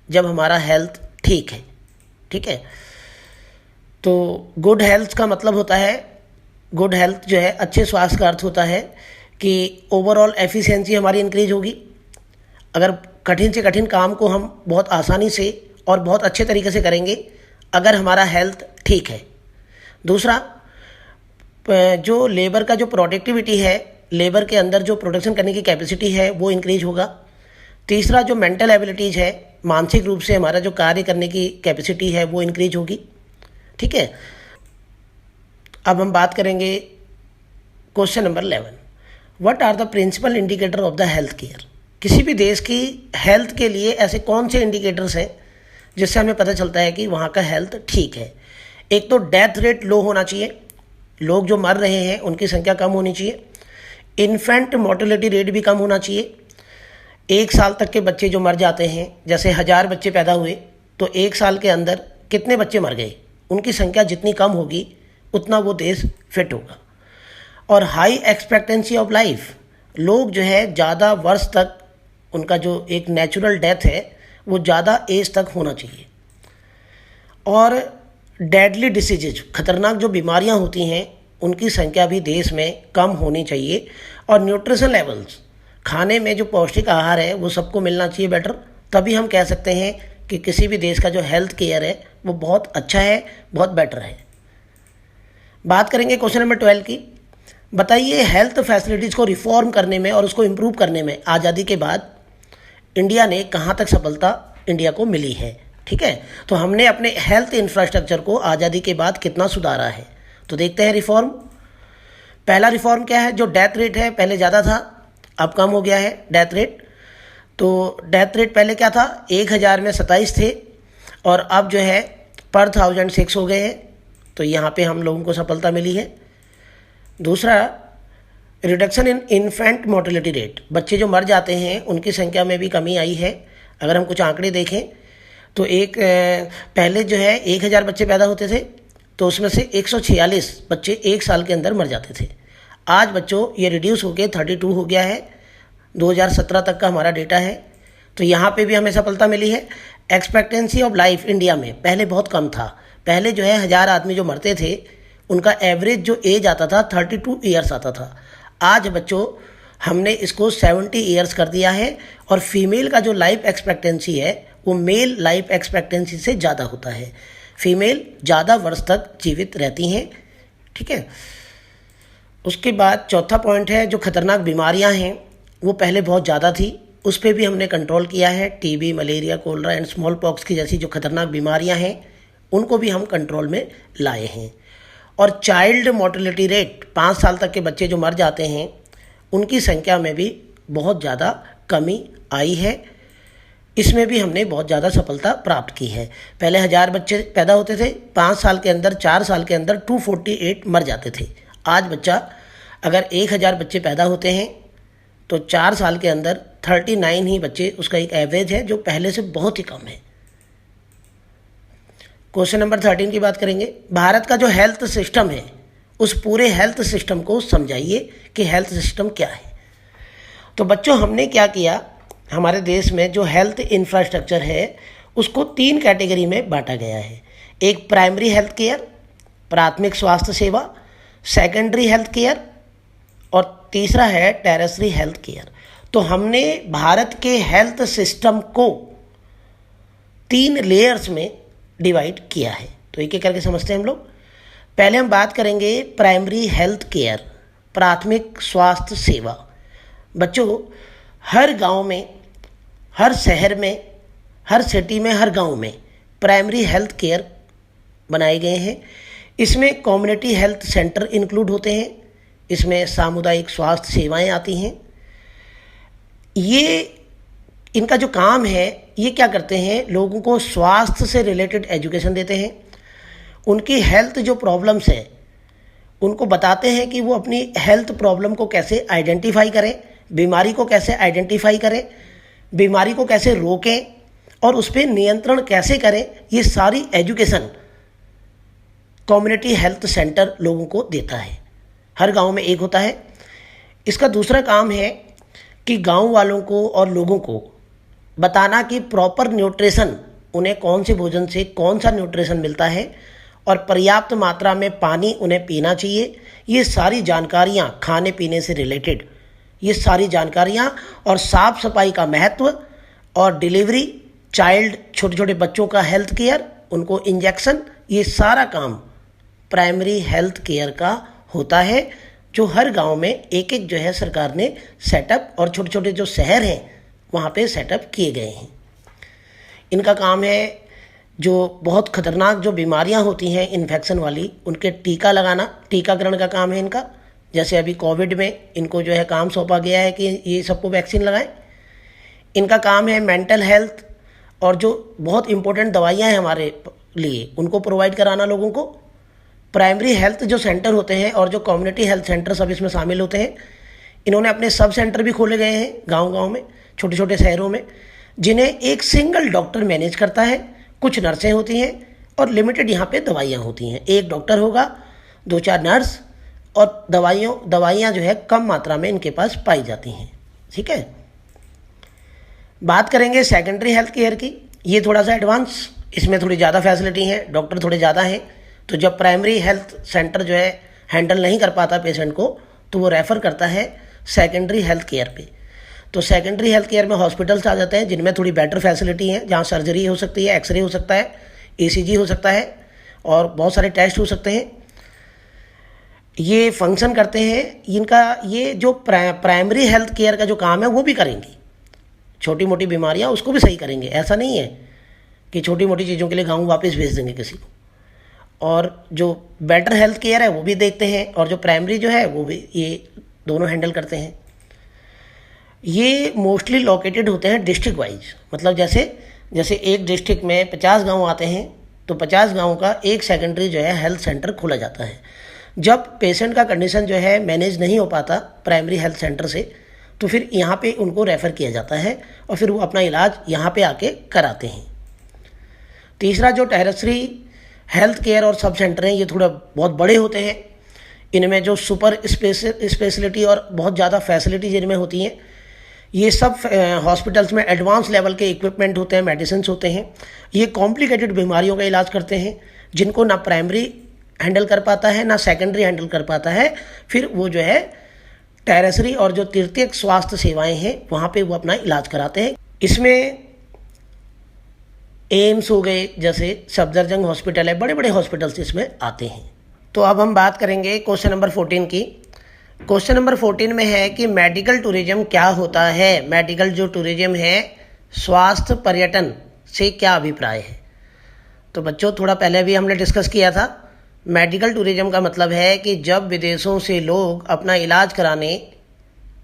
जब हमारा हेल्थ ठीक है। ठीक है, तो गुड हेल्थ का मतलब होता है, गुड हेल्थ जो है अच्छे स्वास्थ्य का अर्थ होता है कि ओवरऑल एफिशिएंसी हमारी इंक्रीज होगी। अगर कठिन से कठिन काम को हम बहुत आसानी से और बहुत अच्छे तरीके से करेंगे अगर हमारा हेल्थ ठीक है। दूसरा, जो लेबर का जो प्रोडक्टिविटी है, लेबर के अंदर जो प्रोडक्शन करने की कैपेसिटी है वो इंक्रीज होगा। तीसरा, जो मेंटल एबिलिटीज़ है, मानसिक रूप से हमारा जो कार्य करने की कैपेसिटी है वो इंक्रीज होगी। ठीक है। अब हम बात करेंगे question number 11, what are the principal indicator of the health care. किसी भी देश की हेल्थ के लिए ऐसे कौन से इंडिकेटर्स हैं जिससे हमें पता चलता है कि वहाँ का हेल्थ ठीक है। एक तो डेथ रेट लो होना चाहिए, लोग जो मर रहे हैं उनकी संख्या कम होनी चाहिए। इन्फेंट मोर्टेलिटी रेट भी कम होना चाहिए। 1 साल तक के बच्चे जो मर जाते हैं, जैसे 1000 बच्चे पैदा हुए तो 1 साल के अंदर कितने बच्चे मर गए, उनकी संख्या जितनी कम होगी उतना वो देश फिट होगा। और हाई एक्सपेक्टेंसी ऑफ लाइफ, लोग जो है ज़्यादा वर्ष तक, उनका जो एक नेचुरल डेथ है वो ज़्यादा एज तक होना चाहिए। और डेडली डिसीजेज, खतरनाक जो बीमारियां होती हैं उनकी संख्या भी देश में कम होनी चाहिए। और न्यूट्रिशन लेवल्स, खाने में जो पौष्टिक आहार है वो सबको मिलना चाहिए बेटर, तभी हम कह सकते हैं कि किसी भी देश का जो हेल्थ केयर है वो बहुत अच्छा है, बहुत बेटर है। बात करेंगे क्वेश्चन नंबर 12 की। बताइए हेल्थ फैसिलिटीज़ को रिफॉर्म करने में और उसको इम्प्रूव करने में आज़ादी के बाद इंडिया ने कहाँ तक सफलता इंडिया को मिली है। ठीक है, तो हमने अपने हेल्थ इंफ्रास्ट्रक्चर को आज़ादी के बाद कितना सुधारा है। तो देखते हैं रिफॉर्म। पहला रिफॉर्म क्या है, जो डेथ रेट है पहले ज़्यादा था अब कम हो गया है डेथ रेट। तो डेथ रेट पहले क्या था, 1000 में 27 थे और अब जो है पर 1000 6 हो गए हैं। तो यहाँ पे हम लोगों को सफलता मिली है। दूसरा, reduction in infant mortality rate, बच्चे जो मर जाते हैं उनकी संख्या में भी कमी आई है। अगर हम कुछ आंकड़े देखें तो पहले जो है 1000 बच्चे पैदा होते थे तो उसमें से 146 बच्चे 1 साल के अंदर मर जाते थे। आज बच्चों ये रिड्यूस होकर 32 हो गया है, 2017 तक का हमारा डेटा है। तो यहाँ पे भी हमें सफलता मिली है। एक्सपेक्टेंसी ऑफ लाइफ इंडिया में पहले बहुत कम था, पहले जो है 1000 आदमी जो मरते थे उनका एवरेज जो एज आता था 32 ईयर्स आता था। आज बच्चों हमने इसको 70 ईयर्स कर दिया है। और फीमेल का जो लाइफ एक्सपेक्टेंसी है वो मेल लाइफ एक्सपेक्टेंसी से ज़्यादा होता है। फीमेल ज़्यादा वर्ष तक जीवित रहती हैं। ठीक है। उसके बाद चौथा पॉइंट है, जो खतरनाक बीमारियां हैं वो पहले बहुत ज़्यादा थी, उस पर भी हमने कंट्रोल किया है। TB, malaria, cholera and smallpox की जैसी जो खतरनाक बीमारियां हैं उनको भी हम कंट्रोल में लाए हैं। और चाइल्ड मोर्टेलिटी रेट, 5 साल तक के बच्चे जो मर जाते हैं उनकी संख्या में भी बहुत ज़्यादा कमी आई है। इसमें भी हमने बहुत ज़्यादा सफलता प्राप्त की है। पहले 1000 बच्चे पैदा होते थे, 5 साल के अंदर, 4 साल के अंदर 248 मर जाते थे। आज बच्चा अगर 1000 बच्चे पैदा होते हैं तो 4 साल के अंदर 39 ही बच्चे, उसका एक एवरेज है जो पहले से बहुत ही कम है। क्वेश्चन नंबर 13 की बात करेंगे। भारत का जो हेल्थ सिस्टम है उस पूरे हेल्थ सिस्टम को समझाइए कि हेल्थ सिस्टम क्या है। तो बच्चों हमने क्या किया, हमारे देश में जो हेल्थ इंफ्रास्ट्रक्चर है उसको 3 कैटेगरी में बांटा गया है। एक प्राइमरी हेल्थ केयर, प्राथमिक स्वास्थ्य सेवा, सेकेंडरी हेल्थ केयर और तीसरा है टेरेसरी हेल्थ केयर। तो हमने भारत के हेल्थ सिस्टम को 3 लेयर्स में डिवाइड किया है। तो एक एक करके समझते हैं हम लोग। पहले हम बात करेंगे प्राइमरी हेल्थ केयर, प्राथमिक स्वास्थ्य सेवा। बच्चों हर गांव में, हर शहर में, हर सिटी में, हर गांव में प्राइमरी हेल्थ केयर बनाए गए हैं। इसमें कम्युनिटी हेल्थ सेंटर इंक्लूड होते हैं, इसमें सामुदायिक स्वास्थ्य सेवाएं आती हैं। ये इनका जो काम है, ये क्या करते हैं, लोगों को स्वास्थ्य से रिलेटेड एजुकेशन देते हैं। उनकी हेल्थ जो प्रॉब्लम्स है उनको बताते हैं कि वो अपनी हेल्थ प्रॉब्लम को कैसे आइडेंटिफाई करें, बीमारी को कैसे आइडेंटिफाई करें, बीमारी को कैसे रोकें और उस पर नियंत्रण कैसे करें। ये सारी एजुकेशन कम्युनिटी हेल्थ सेंटर लोगों को देता है। हर गांव में एक होता है। इसका दूसरा काम है कि गांव वालों को और लोगों को बताना कि प्रॉपर न्यूट्रिशन, उन्हें कौन से भोजन से कौन सा न्यूट्रिशन मिलता है और पर्याप्त मात्रा में पानी उन्हें पीना चाहिए। ये सारी जानकारियाँ खाने पीने से रिलेटेड, ये सारी जानकारियाँ और साफ़ सफाई का महत्व और डिलीवरी, चाइल्ड, छोटे छोटे बच्चों का हेल्थ केयर, उनको इंजेक्शन, ये सारा काम प्राइमरी हेल्थ केयर का होता है, जो हर गांव में एक एक जो है सरकार ने सेटअप, और छोटे छोटे जो शहर हैं वहाँ पे सेटअप किए गए हैं। इनका काम है जो बहुत खतरनाक जो बीमारियां होती हैं इन्फेक्शन वाली, उनके टीका लगाना, टीकाकरण का काम है इनका। जैसे अभी कोविड में इनको जो है काम सौंपा गया है कि ये सबको वैक्सीन लगाएं। इनका काम है मेंटल हेल्थ, और जो बहुत इम्पोर्टेंट दवाइयां हैं हमारे लिए उनको प्रोवाइड कराना लोगों को। प्राइमरी हेल्थ जो सेंटर होते हैं और जो कम्युनिटी हेल्थ सेंटर सब इसमें शामिल होते हैं। इन्होंने अपने सब सेंटर भी खोले गए हैं गांव-गांव में, छोटे छोटे शहरों में, जिन्हें एक सिंगल डॉक्टर मैनेज करता है। कुछ नर्सें होती हैं और लिमिटेड यहाँ पे दवाइयाँ होती हैं। एक डॉक्टर होगा, 2-4 नर्स, और दवाइयाँ जो है कम मात्रा में इनके पास पाई जाती हैं। ठीक है, बात करेंगे सेकेंडरी हेल्थ केयर की। ये थोड़ा सा एडवांस, इसमें थोड़ी ज़्यादा फैसिलिटी हैं, डॉक्टर थोड़े ज़्यादा हैं। तो जब प्राइमरी हेल्थ सेंटर जो है हैंडल नहीं कर पाता पेशेंट को, तो वो रेफ़र करता है सेकेंडरी हेल्थ केयर पे। तो सेकेंडरी हेल्थ केयर में हॉस्पिटल्स आ जाते हैं जिनमें थोड़ी बेटर फैसिलिटी है, जहाँ सर्जरी हो सकती है, एक्सरे हो सकता है, ईसीजी हो सकता है, और बहुत सारे टेस्ट हो सकते हैं। ये फंक्शन करते हैं। इनका ये जो प्राइमरी हेल्थ केयर का जो काम है वो भी करेंगे, छोटी मोटी बीमारियाँ उसको भी सही करेंगे। ऐसा नहीं है कि छोटी मोटी चीज़ों के लिए गाँव वापस भेज देंगे किसी को। और जो बेटर हेल्थ केयर है वो भी देखते हैं, और जो प्राइमरी जो है वो भी, ये दोनों हैंडल करते हैं। ये मोस्टली लोकेटेड होते हैं डिस्ट्रिक्ट वाइज, मतलब जैसे एक डिस्ट्रिक्ट में 50 गांव आते हैं तो 50 गांव का एक सेकेंडरी जो है हेल्थ सेंटर खोला जाता है। जब पेशेंट का कंडीशन जो है मैनेज नहीं हो पाता प्राइमरी हेल्थ सेंटर से, तो फिर यहाँ पे उनको रेफ़र किया जाता है और फिर वो अपना इलाज यहाँ पे आके कराते हैं। तीसरा जो टेरिटरी हेल्थ केयर और सब सेंटर हैं, ये थोड़ा बहुत बड़े होते हैं। इनमें जो सुपर स्पेशलिटी और बहुत ज़्यादा फैसिलिटीज इनमें होती हैं। ये सब हॉस्पिटल्स में एडवांस लेवल के इक्विपमेंट होते हैं, मेडिसिन होते हैं। ये कॉम्प्लिकेटेड बीमारियों का इलाज करते हैं जिनको ना प्राइमरी हैंडल कर पाता है ना सेकेंडरी हैंडल कर पाता है। फिर वो जो है टेरिटरी और जो तृतीयक स्वास्थ्य सेवाएं हैं वहाँ पे वो अपना इलाज कराते हैं। इसमें एम्स हो गए, जैसे सफदरजंग हॉस्पिटल है, बड़े बड़े हॉस्पिटल्स इसमें आते हैं। तो अब हम बात करेंगे क्वेश्चन नंबर 14 की। क्वेश्चन नंबर 14 में है कि मेडिकल टूरिज्म क्या होता है। मेडिकल जो टूरिज्म है, स्वास्थ्य पर्यटन से क्या अभिप्राय है। तो बच्चों थोड़ा पहले भी हमने डिस्कस किया था। मेडिकल टूरिज्म का मतलब है कि जब विदेशों से लोग अपना इलाज कराने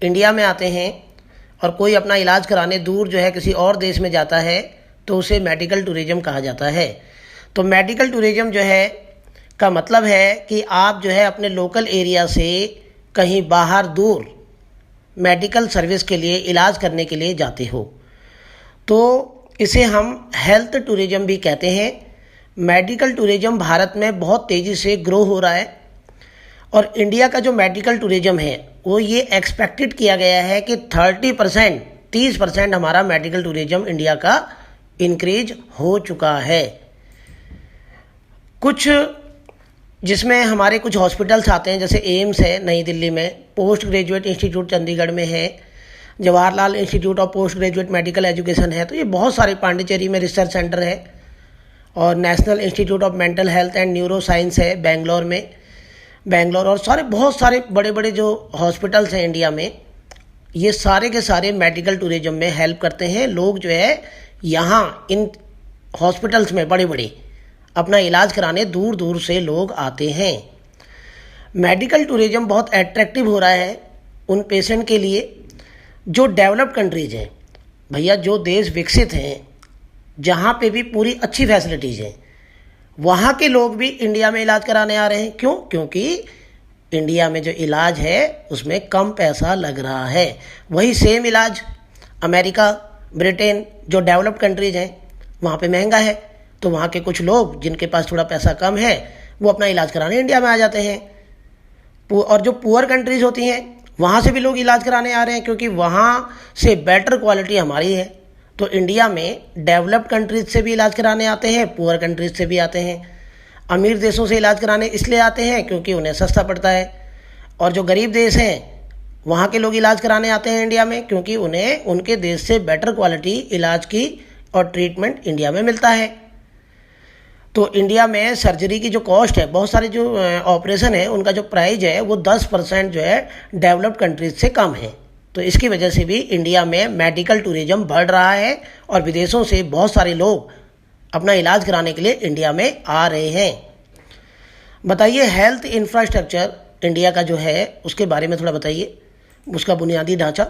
इंडिया में आते हैं और कोई अपना इलाज कराने दूर जो है किसी और देश में जाता है तो उसे मेडिकल टूरिज्म कहा जाता है। तो मेडिकल टूरिज्म जो है का मतलब है कि आप जो है अपने लोकल एरिया से कहीं बाहर दूर मेडिकल सर्विस के लिए, इलाज करने के लिए जाते हो, तो इसे हम हेल्थ टूरिज्म भी कहते हैं। मेडिकल टूरिज्म भारत में बहुत तेज़ी से ग्रो हो रहा है और इंडिया का जो मेडिकल टूरिज्म है वो ये एक्सपेक्टेड किया गया है कि 30% हमारा मेडिकल टूरिज्म इंडिया का इंक्रीज हो चुका है। कुछ जिसमें हमारे कुछ हॉस्पिटल्स आते हैं, जैसे एम्स है नई दिल्ली में, पोस्ट ग्रेजुएट इंस्टीट्यूट चंडीगढ़ में है, Jawaharlal institute of post graduate medical education है, तो ये बहुत सारे, पांडिचेरी में रिसर्च सेंटर है, और national institute of mental health and neuro science है बेंगलोर में, और बहुत सारे बड़े बड़े जो हॉस्पिटल्स हैं इंडिया में, ये सारे के सारे मेडिकल टूरिज्म में हेल्प करते हैं। लोग जो है यहाँ इन हॉस्पिटल्स में बड़े बड़े अपना इलाज कराने दूर दूर से लोग आते हैं। मेडिकल टूरिज्म बहुत अट्रैक्टिव हो रहा है उन पेशेंट के लिए जो डेवलप्ड कंट्रीज हैं। भैया जो देश विकसित हैं, जहाँ पे भी पूरी अच्छी फैसिलिटीज़ हैं, वहाँ के लोग भी इंडिया में इलाज कराने आ रहे हैं। क्यों? क्योंकि इंडिया में जो इलाज है उसमें कम पैसा लग रहा है। वही सेम इलाज अमेरिका, ब्रिटेन, जो डेवलप्ड कंट्रीज हैं, वहाँ पे महंगा है, तो वहाँ के कुछ लोग जिनके पास थोड़ा पैसा कम है वो अपना इलाज कराने इंडिया में आ जाते हैं। और जो पुअर कंट्रीज होती हैं वहाँ से भी लोग इलाज कराने आ रहे हैं, क्योंकि वहाँ से बेटर क्वालिटी हमारी है। तो इंडिया में डेवलप्ड कंट्रीज से भी इलाज कराने आते हैं, पुअर कंट्रीज से भी आते हैं। अमीर देशों से इलाज कराने इसलिए आते हैं क्योंकि उन्हें सस्ता पड़ता है, और जो गरीब देश हैं वहाँ के लोग इलाज कराने आते हैं इंडिया में क्योंकि उन्हें उनके देश से बेटर क्वालिटी इलाज की और ट्रीटमेंट इंडिया में मिलता है। तो इंडिया में सर्जरी की जो कॉस्ट है, बहुत सारे जो ऑपरेशन है उनका जो प्राइस है वो 10% जो है डेवलप्ड कंट्रीज से कम है। तो इसकी वजह से भी इंडिया में मेडिकल टूरिज्म बढ़ रहा है और विदेशों से बहुत सारे लोग अपना इलाज कराने के लिए इंडिया में आ रहे हैं। बताइए हेल्थ इंफ्रास्ट्रक्चर इंडिया का जो है उसके बारे में थोड़ा बताइए, उसका बुनियादी ढांचा।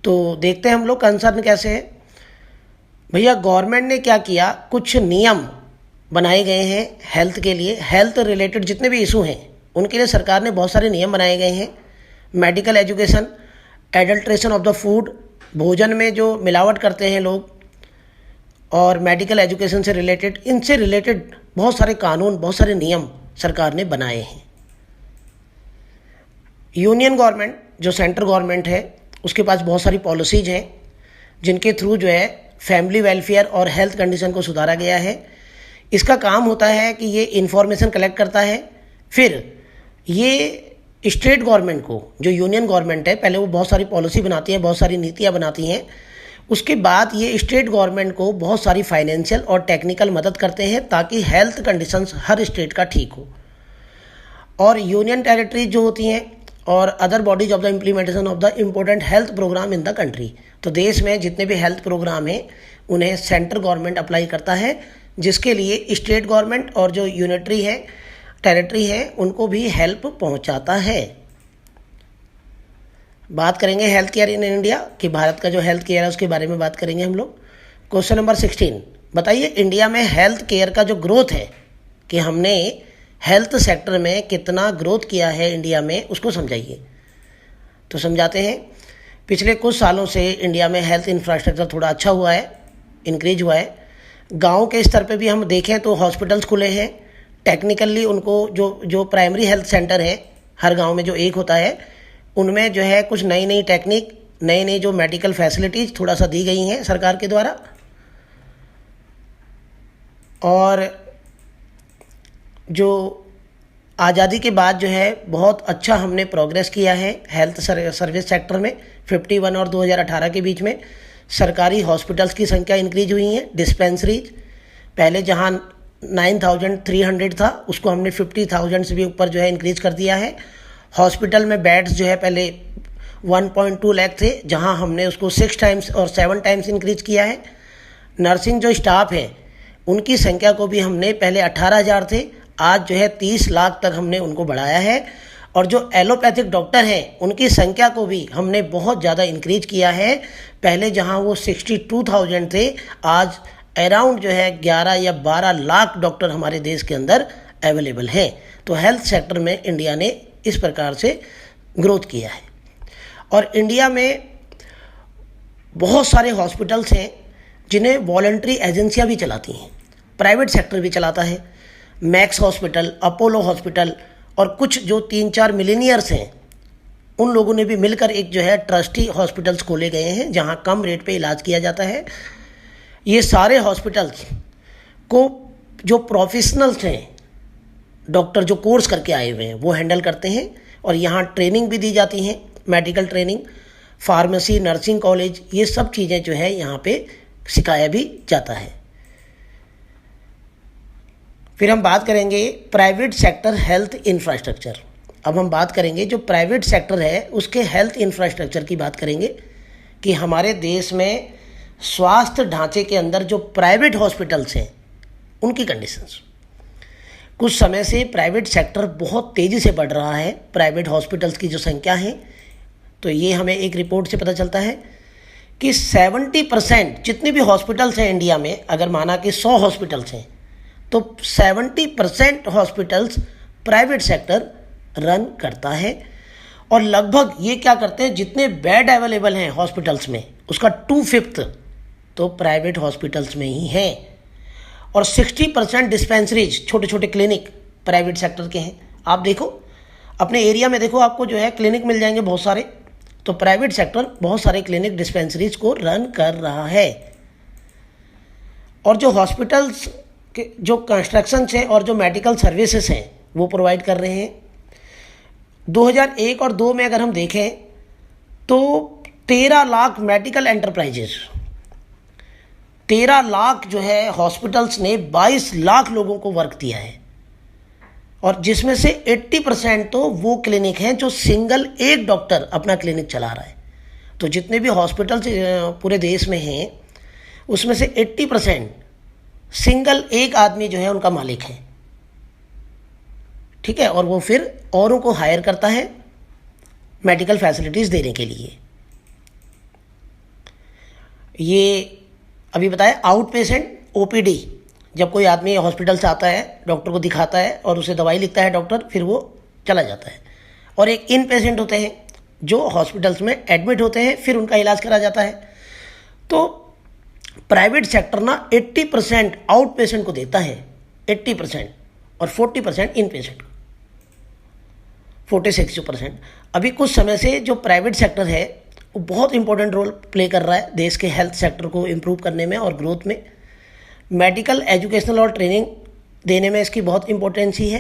तो देखते हैं हम लोग कंसर्न कैसे है। भैया गवर्नमेंट ने क्या किया, कुछ नियम बनाए गए हैं हेल्थ के लिए। हेल्थ रिलेटेड जितने भी इशू हैं उनके लिए सरकार ने बहुत सारे नियम बनाए गए हैं। Medical education, adulteration of the food, भोजन में जो मिलावट करते हैं लोग, और मेडिकल एजुकेशन से रिलेटेड, इनसे रिलेटेड बहुत सारे कानून, बहुत सारे नियम सरकार ने बनाए हैं। यूनियन गवर्नमेंट जो सेंट्रल गवर्नमेंट है उसके पास बहुत सारी पॉलिसीज हैं जिनके थ्रू जो है फैमिली वेलफेयर और हेल्थ कंडीशन को सुधारा गया है। इसका काम होता है कि ये इंफॉर्मेशन कलेक्ट करता है, फिर ये स्टेट गवर्नमेंट को, जो यूनियन गवर्नमेंट है, पहले वो बहुत सारी पॉलिसी बनाती है, बहुत सारी नीतियाँ बनाती हैं, उसके बाद ये स्टेट गवर्नमेंट को बहुत सारी फाइनेंशियल और टेक्निकल मदद करते हैं ताकि हेल्थ कंडीशंस हर स्टेट का ठीक हो। और यूनियन टेरिटरीज जो होती हैं और other bodies of the implementation of the important health program in the country, तो देश में जितने भी हेल्थ प्रोग्राम हैं उन्हें सेंट्रल गवर्नमेंट अप्लाई करता है, जिसके लिए स्टेट गवर्नमेंट और जो यूनिटरी है, टेरिटरी है, उनको भी हेल्प पहुंचाता है। बात करेंगे हेल्थ केयर इन इंडिया कि भारत का जो हेल्थ केयर है उसके बारे में बात करेंगे हम लोग। क्वेश्चन नंबर 16, बताइए इंडिया में हेल्थ केयर का जो ग्रोथ है कि हमने हेल्थ सेक्टर में कितना ग्रोथ किया है इंडिया में, उसको समझाइए। तो समझाते हैं। पिछले कुछ सालों से इंडिया में हेल्थ इंफ्रास्ट्रक्चर थोड़ा अच्छा हुआ है, इंक्रीज हुआ है। गांव के स्तर पे भी हम देखें तो हॉस्पिटल्स खुले हैं। टेक्निकली उनको जो प्राइमरी हेल्थ सेंटर है हर गांव में जो एक होता है, उनमें जो है कुछ नई नई टेक्निक, नई नई जो मेडिकल फैसिलिटीज़ थोड़ा सा दी गई हैं सरकार के द्वारा। और जो आज़ादी के बाद जो है बहुत अच्छा हमने प्रोग्रेस किया है हेल्थ सर्विस सेक्टर में। 51 और 2018 के बीच में सरकारी हॉस्पिटल्स की संख्या इंक्रीज हुई है। डिस्पेंसरीज पहले जहां 9,300 था उसको हमने 50,000 से भी ऊपर जो है इंक्रीज कर दिया है। हॉस्पिटल में बेड्स जो है पहले 1.2 लाख थे, जहां हमने उसको 6 टाइम्स और 7 टाइम्स इंक्रीज किया है। नर्सिंग जो स्टाफ है उनकी संख्या को भी हमने, पहले 18,000 थे, आज जो है 30 लाख तक हमने उनको बढ़ाया है। और जो एलोपैथिक डॉक्टर हैं उनकी संख्या को भी हमने बहुत ज़्यादा इंक्रीज किया है। पहले जहां वो 62,000 थे, आज अराउंड जो है 11 या 12 लाख डॉक्टर हमारे देश के अंदर अवेलेबल हैं। तो हेल्थ सेक्टर में इंडिया ने इस प्रकार से ग्रोथ किया है। और इंडिया में बहुत सारे हॉस्पिटल्स हैं जिन्हें वॉलंटरी एजेंसियां भी चलाती हैं, प्राइवेट सेक्टर भी चलाता है। मैक्स हॉस्पिटल, अपोलो हॉस्पिटल और कुछ जो 3-4 मिलीनियर्स हैं उन लोगों ने भी मिलकर एक जो है ट्रस्टी हॉस्पिटल्स खोले गए हैं जहां कम रेट पे इलाज किया जाता है। ये सारे हॉस्पिटल्स को जो प्रोफेशनल्स हैं, डॉक्टर जो कोर्स करके आए हुए हैं, वो हैंडल करते हैं। और यहाँ ट्रेनिंग भी दी जाती हैं, medical training, pharmacy, nursing college, ये सब चीज़ें जो है यहाँ पे सिखाया भी जाता है। फिर हम बात करेंगे प्राइवेट सेक्टर हेल्थ इंफ्रास्ट्रक्चर। अब हम बात करेंगे जो प्राइवेट सेक्टर है उसके हेल्थ इंफ्रास्ट्रक्चर की बात करेंगे कि हमारे देश में स्वास्थ्य ढांचे के अंदर जो प्राइवेट हॉस्पिटल्स हैं उनकी कंडीशंस। कुछ समय से प्राइवेट सेक्टर बहुत तेज़ी से बढ़ रहा है, प्राइवेट हॉस्पिटल्स की जो संख्या है। तो ये हमें एक रिपोर्ट से पता चलता है कि 70% जितने भी हॉस्पिटल्स हैं इंडिया में, अगर माना कि 100 हॉस्पिटल्स हैं तो 70% हॉस्पिटल्स प्राइवेट सेक्टर रन करता है। और लगभग ये क्या करते हैं, जितने बेड अवेलेबल हैं हॉस्पिटल्स में उसका 2/5 तो प्राइवेट हॉस्पिटल्स में ही हैं। और 60% डिस्पेंसरीज, छोटे छोटे क्लिनिक प्राइवेट सेक्टर के हैं। आप देखो अपने एरिया में, देखो आपको जो है क्लिनिक मिल जाएंगे बहुत सारे। तो प्राइवेट सेक्टर बहुत सारे क्लिनिक, डिस्पेंसरीज को रन कर रहा है। और जो हॉस्पिटल्स के जो कंस्ट्रक्शंस हैं और जो मेडिकल सर्विसेज हैं वो प्रोवाइड कर रहे हैं। 2001 और 2 में अगर हम देखें तो 13 लाख मेडिकल एंटरप्राइजेज, 13 लाख जो है हॉस्पिटल्स ने 22 लाख लोगों को वर्क दिया है, और जिसमें से 80% तो वो क्लिनिक हैं जो सिंगल एक डॉक्टर अपना क्लिनिक चला रहा है। तो जितने भी हॉस्पिटल्स पूरे देश में हैं उसमें से 80% सिंगल एक आदमी जो है उनका मालिक है, ठीक है, और वो फिर औरों को हायर करता है मेडिकल फैसिलिटीज़ देने के लिए। ये अभी बताया आउट पेशेंट ओपीडी, जब कोई आदमी हॉस्पिटल से आता है डॉक्टर को दिखाता है और उसे दवाई लिखता है डॉक्टर, फिर वो चला जाता है। और एक इन पेशेंट होते हैं जो हॉस्पिटल्स में एडमिट होते हैं, फिर उनका इलाज करा जाता है। तो प्राइवेट सेक्टर ना 80% आउट पेशेंट को देता है, 80%, और 40% इन पेशेंट, 40-60%। अभी कुछ समय से जो प्राइवेट सेक्टर है वो बहुत इंपॉर्टेंट रोल प्ले कर रहा है देश के हेल्थ सेक्टर को इम्प्रूव करने में और ग्रोथ में। मेडिकल एजुकेशनल और ट्रेनिंग देने में इसकी बहुत इम्पोर्टेंस ही है।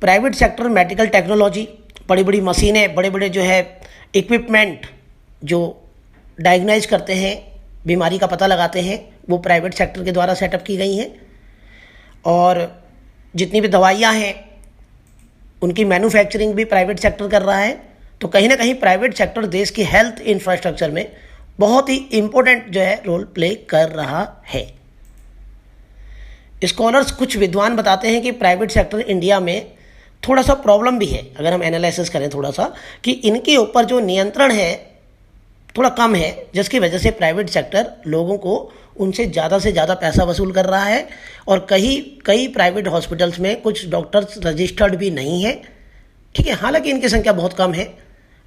प्राइवेट सेक्टर मेडिकल टेक्नोलॉजी, बड़ी बड़ी मशीनें, बड़े बड़े जो है इक्विपमेंट जो डायग्नाइज करते हैं, बीमारी का पता लगाते हैं, वो प्राइवेट सेक्टर के द्वारा सेटअप की गई हैं। और जितनी भी दवाइयाँ हैं उनकी मैन्युफैक्चरिंग भी प्राइवेट सेक्टर कर रहा है। तो कहीं ना कहीं प्राइवेट सेक्टर देश की हेल्थ इंफ्रास्ट्रक्चर में बहुत ही इम्पोर्टेंट जो है रोल प्ले कर रहा है। स्कॉलर्स, कुछ विद्वान बताते हैं कि प्राइवेट सेक्टर इंडिया में थोड़ा सा प्रॉब्लम भी है, अगर हम एनालिसिस करें थोड़ा सा, कि इनके ऊपर जो नियंत्रण है थोड़ा कम है, जिसकी वजह से प्राइवेट सेक्टर लोगों को उनसे ज़्यादा से ज़्यादा पैसा वसूल कर रहा है। और कई प्राइवेट हॉस्पिटल्स में कुछ डॉक्टर्स रजिस्टर्ड भी नहीं है, ठीक है, हालांकि इनकी संख्या बहुत कम है,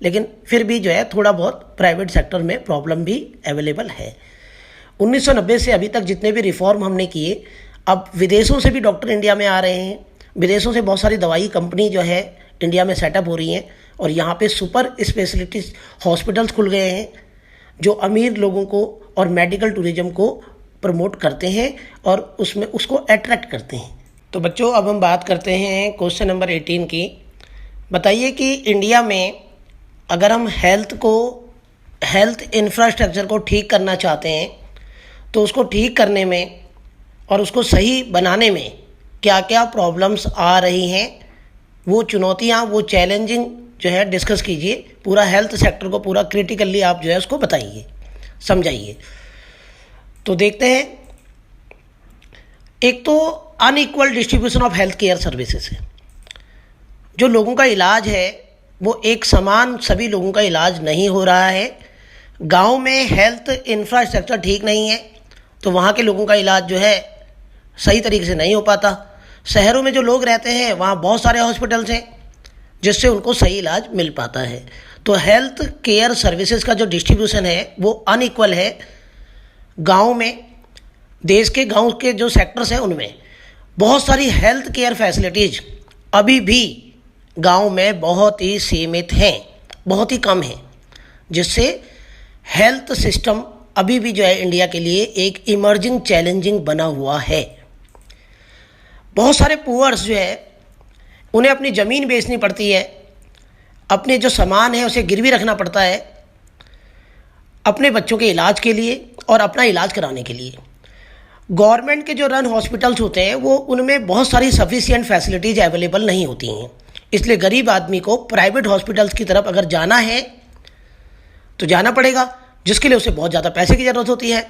लेकिन फिर भी जो है थोड़ा बहुत प्राइवेट सेक्टर में प्रॉब्लम भी अवेलेबल है। 1990 से अभी तक जितने भी रिफॉर्म हमने किए, अब विदेशों से भी डॉक्टर इंडिया में आ रहे हैं, विदेशों से बहुत सारी दवाई कंपनी जो है इंडिया में सेटअप हो रही हैं, और यहाँ पे सुपर स्पेशलिटी हॉस्पिटल्स खुल गए हैं जो अमीर लोगों को और मेडिकल टूरिज्म को प्रमोट करते हैं और उसमें उसको अट्रैक्ट करते हैं। तो बच्चों, अब हम बात करते हैं क्वेश्चन नंबर 18 की। बताइए कि इंडिया में अगर हम हेल्थ इंफ्रास्ट्रक्चर को ठीक करना चाहते हैं तो उसको ठीक करने में और उसको सही बनाने में क्या क्या प्रॉब्लम्स आ रही हैं, वो चुनौतियाँ, वो चैलेंजिंग जो है डिस्कस कीजिए। पूरा हेल्थ सेक्टर को पूरा क्रिटिकली आप जो है उसको बताइए, समझाइए। तो देखते हैं, एक तो unequal distribution of health care services है। जो लोगों का इलाज है वो एक समान सभी लोगों का इलाज नहीं हो रहा है। गांव में हेल्थ इंफ्रास्ट्रक्चर ठीक नहीं है तो वहाँ के लोगों का इलाज जो है सही तरीके से नहीं हो पाता। शहरों में जो लोग रहते हैं वहाँ बहुत सारे हॉस्पिटल्स हैं जिससे उनको सही इलाज मिल पाता है। तो हेल्थ केयर सर्विसेज का जो डिस्ट्रीब्यूशन है वो अनइक्वल है। गांव में, देश के गांव के जो सेक्टर्स हैं उनमें बहुत सारी हेल्थ केयर फैसिलिटीज़ अभी भी गांव में बहुत ही सीमित हैं, बहुत ही कम हैं, जिससे हेल्थ सिस्टम अभी भी जो है इंडिया के लिए एक इमर्जिंग चैलेंजिंग बना हुआ है। बहुत सारे पुअर्स जो है उन्हें अपनी ज़मीन बेचनी पड़ती है, अपने जो सामान है उसे गिरवी रखना पड़ता है अपने बच्चों के इलाज के लिए और अपना इलाज कराने के लिए। गवर्नमेंट के जो रन हॉस्पिटल्स होते हैं वो उनमें बहुत सारी सफिशिएंट फैसिलिटीज़ अवेलेबल नहीं होती हैं, इसलिए गरीब आदमी को प्राइवेट हॉस्पिटल्स की तरफ अगर जाना है तो जाना पड़ेगा, जिसके लिए उसे बहुत ज़्यादा पैसे की ज़रूरत होती है।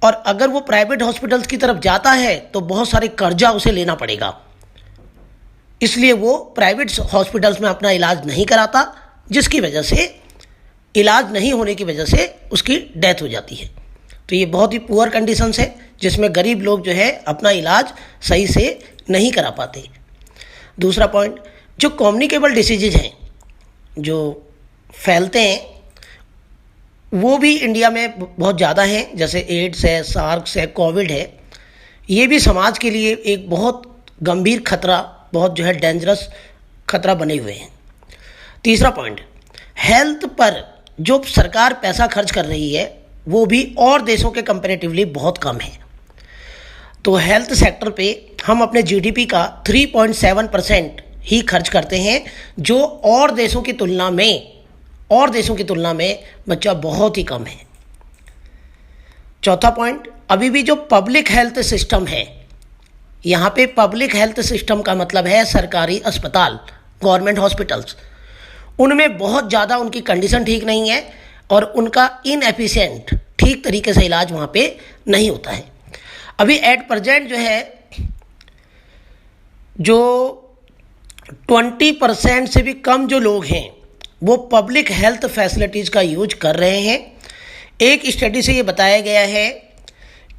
और अगर वो प्राइवेट हॉस्पिटल्स की तरफ जाता है तो बहुत सारे कर्जा उसे लेना पड़ेगा, इसलिए वो प्राइवेट हॉस्पिटल्स में अपना इलाज नहीं कराता, जिसकी वजह से इलाज नहीं होने की वजह से उसकी डेथ हो जाती है। तो ये बहुत ही पुअर कंडीशंस है जिसमें गरीब लोग जो है अपना इलाज सही से नहीं करा पाते। दूसरा पॉइंट, जो कम्युनिकेबल डिसीजेज हैं जो फैलते हैं वो भी इंडिया में बहुत ज़्यादा हैं, जैसे एड्स है, सार्स है, कोविड है। ये भी समाज के लिए एक बहुत गंभीर खतरा, बहुत जो है डेंजरस खतरा बने हुए हैं। तीसरा पॉइंट, हेल्थ पर जो सरकार पैसा खर्च कर रही है वो भी और देशों के कंपैरेटिवली बहुत कम है। तो हेल्थ सेक्टर पे हम अपने जीडीपी का 3.7% ही खर्च करते हैं, जो और देशों की तुलना में बच्चा बहुत ही कम है। चौथा पॉइंट, अभी भी जो पब्लिक हेल्थ सिस्टम है, यहाँ पे पब्लिक हेल्थ सिस्टम का मतलब है सरकारी अस्पताल, गवर्नमेंट हॉस्पिटल्स, उनमें बहुत ज़्यादा उनकी कंडीशन ठीक नहीं है और उनका इनएफिशिएंट ठीक तरीके से इलाज वहाँ पे नहीं होता है। अभी एट प्रेजेंट जो 20% से भी कम जो लोग हैं वो पब्लिक हेल्थ फैसिलिटीज़ का यूज कर रहे हैं। एक स्टडी से ये बताया गया है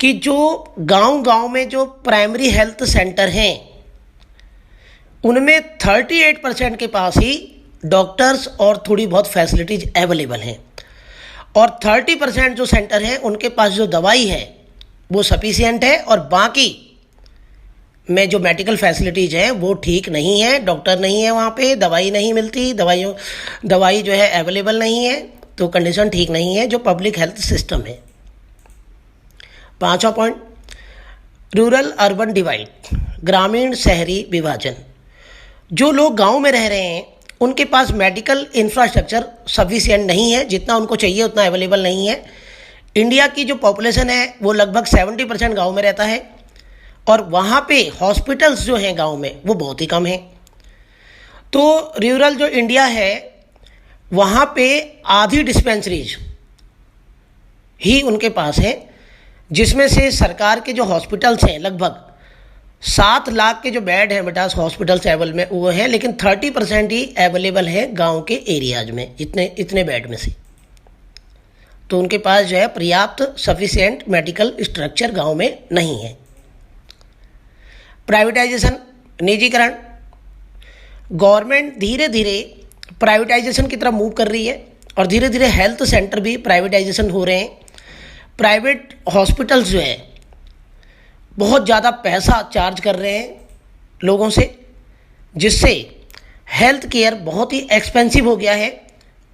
कि जो गांव में जो प्राइमरी हेल्थ सेंटर हैं उनमें 38% के पास ही डॉक्टर्स और थोड़ी बहुत फैसिलिटीज़ अवेलेबल हैं, और 30% जो सेंटर हैं उनके पास जो दवाई है वो सफिशिएंट है, और बाकी में जो मेडिकल फैसिलिटीज़ हैं वो ठीक नहीं है, डॉक्टर नहीं है वहाँ पे, दवाई नहीं मिलती, दवाई जो है अवेलेबल नहीं है, तो कंडीशन ठीक नहीं है जो पब्लिक हेल्थ सिस्टम है। पांचवा पॉइंट, रूरल अर्बन डिवाइड, ग्रामीण शहरी विभाजन। जो लोग गांव में रह रहे हैं उनके पास मेडिकल इंफ्रास्ट्रक्चर सफिशिएंट नहीं है, जितना उनको चाहिए उतना अवेलेबल नहीं है। इंडिया की जो पॉपुलेशन है वो लगभग 70% गाँव में रहता है, और वहाँ पे हॉस्पिटल्स जो हैं गांव में वो बहुत ही कम हैं। तो रूरल जो इंडिया है वहाँ पे आधी डिस्पेंसरीज ही उनके पास है, जिसमें से सरकार के जो हॉस्पिटल्स हैं लगभग 7 लाख के जो बेड हैं बेटा हॉस्पिटल्स अवेलेबल में वो हैं, लेकिन 30% ही अवेलेबल है गांव के एरियाज में, इतने बेड में से। तो उनके पास जो है पर्याप्त सफिशिएंट मेडिकल स्ट्रक्चर गांव में नहीं है। प्राइवेटाइजेशन, निजीकरण, गवर्नमेंट धीरे धीरे प्राइवेटाइजेशन की तरफ मूव कर रही है और धीरे धीरे हेल्थ सेंटर भी प्राइवेटाइजेशन हो रहे हैं। प्राइवेट हॉस्पिटल्स जो है बहुत ज़्यादा पैसा चार्ज कर रहे हैं लोगों से, जिससे हेल्थ केयर बहुत ही एक्सपेंसिव हो गया है,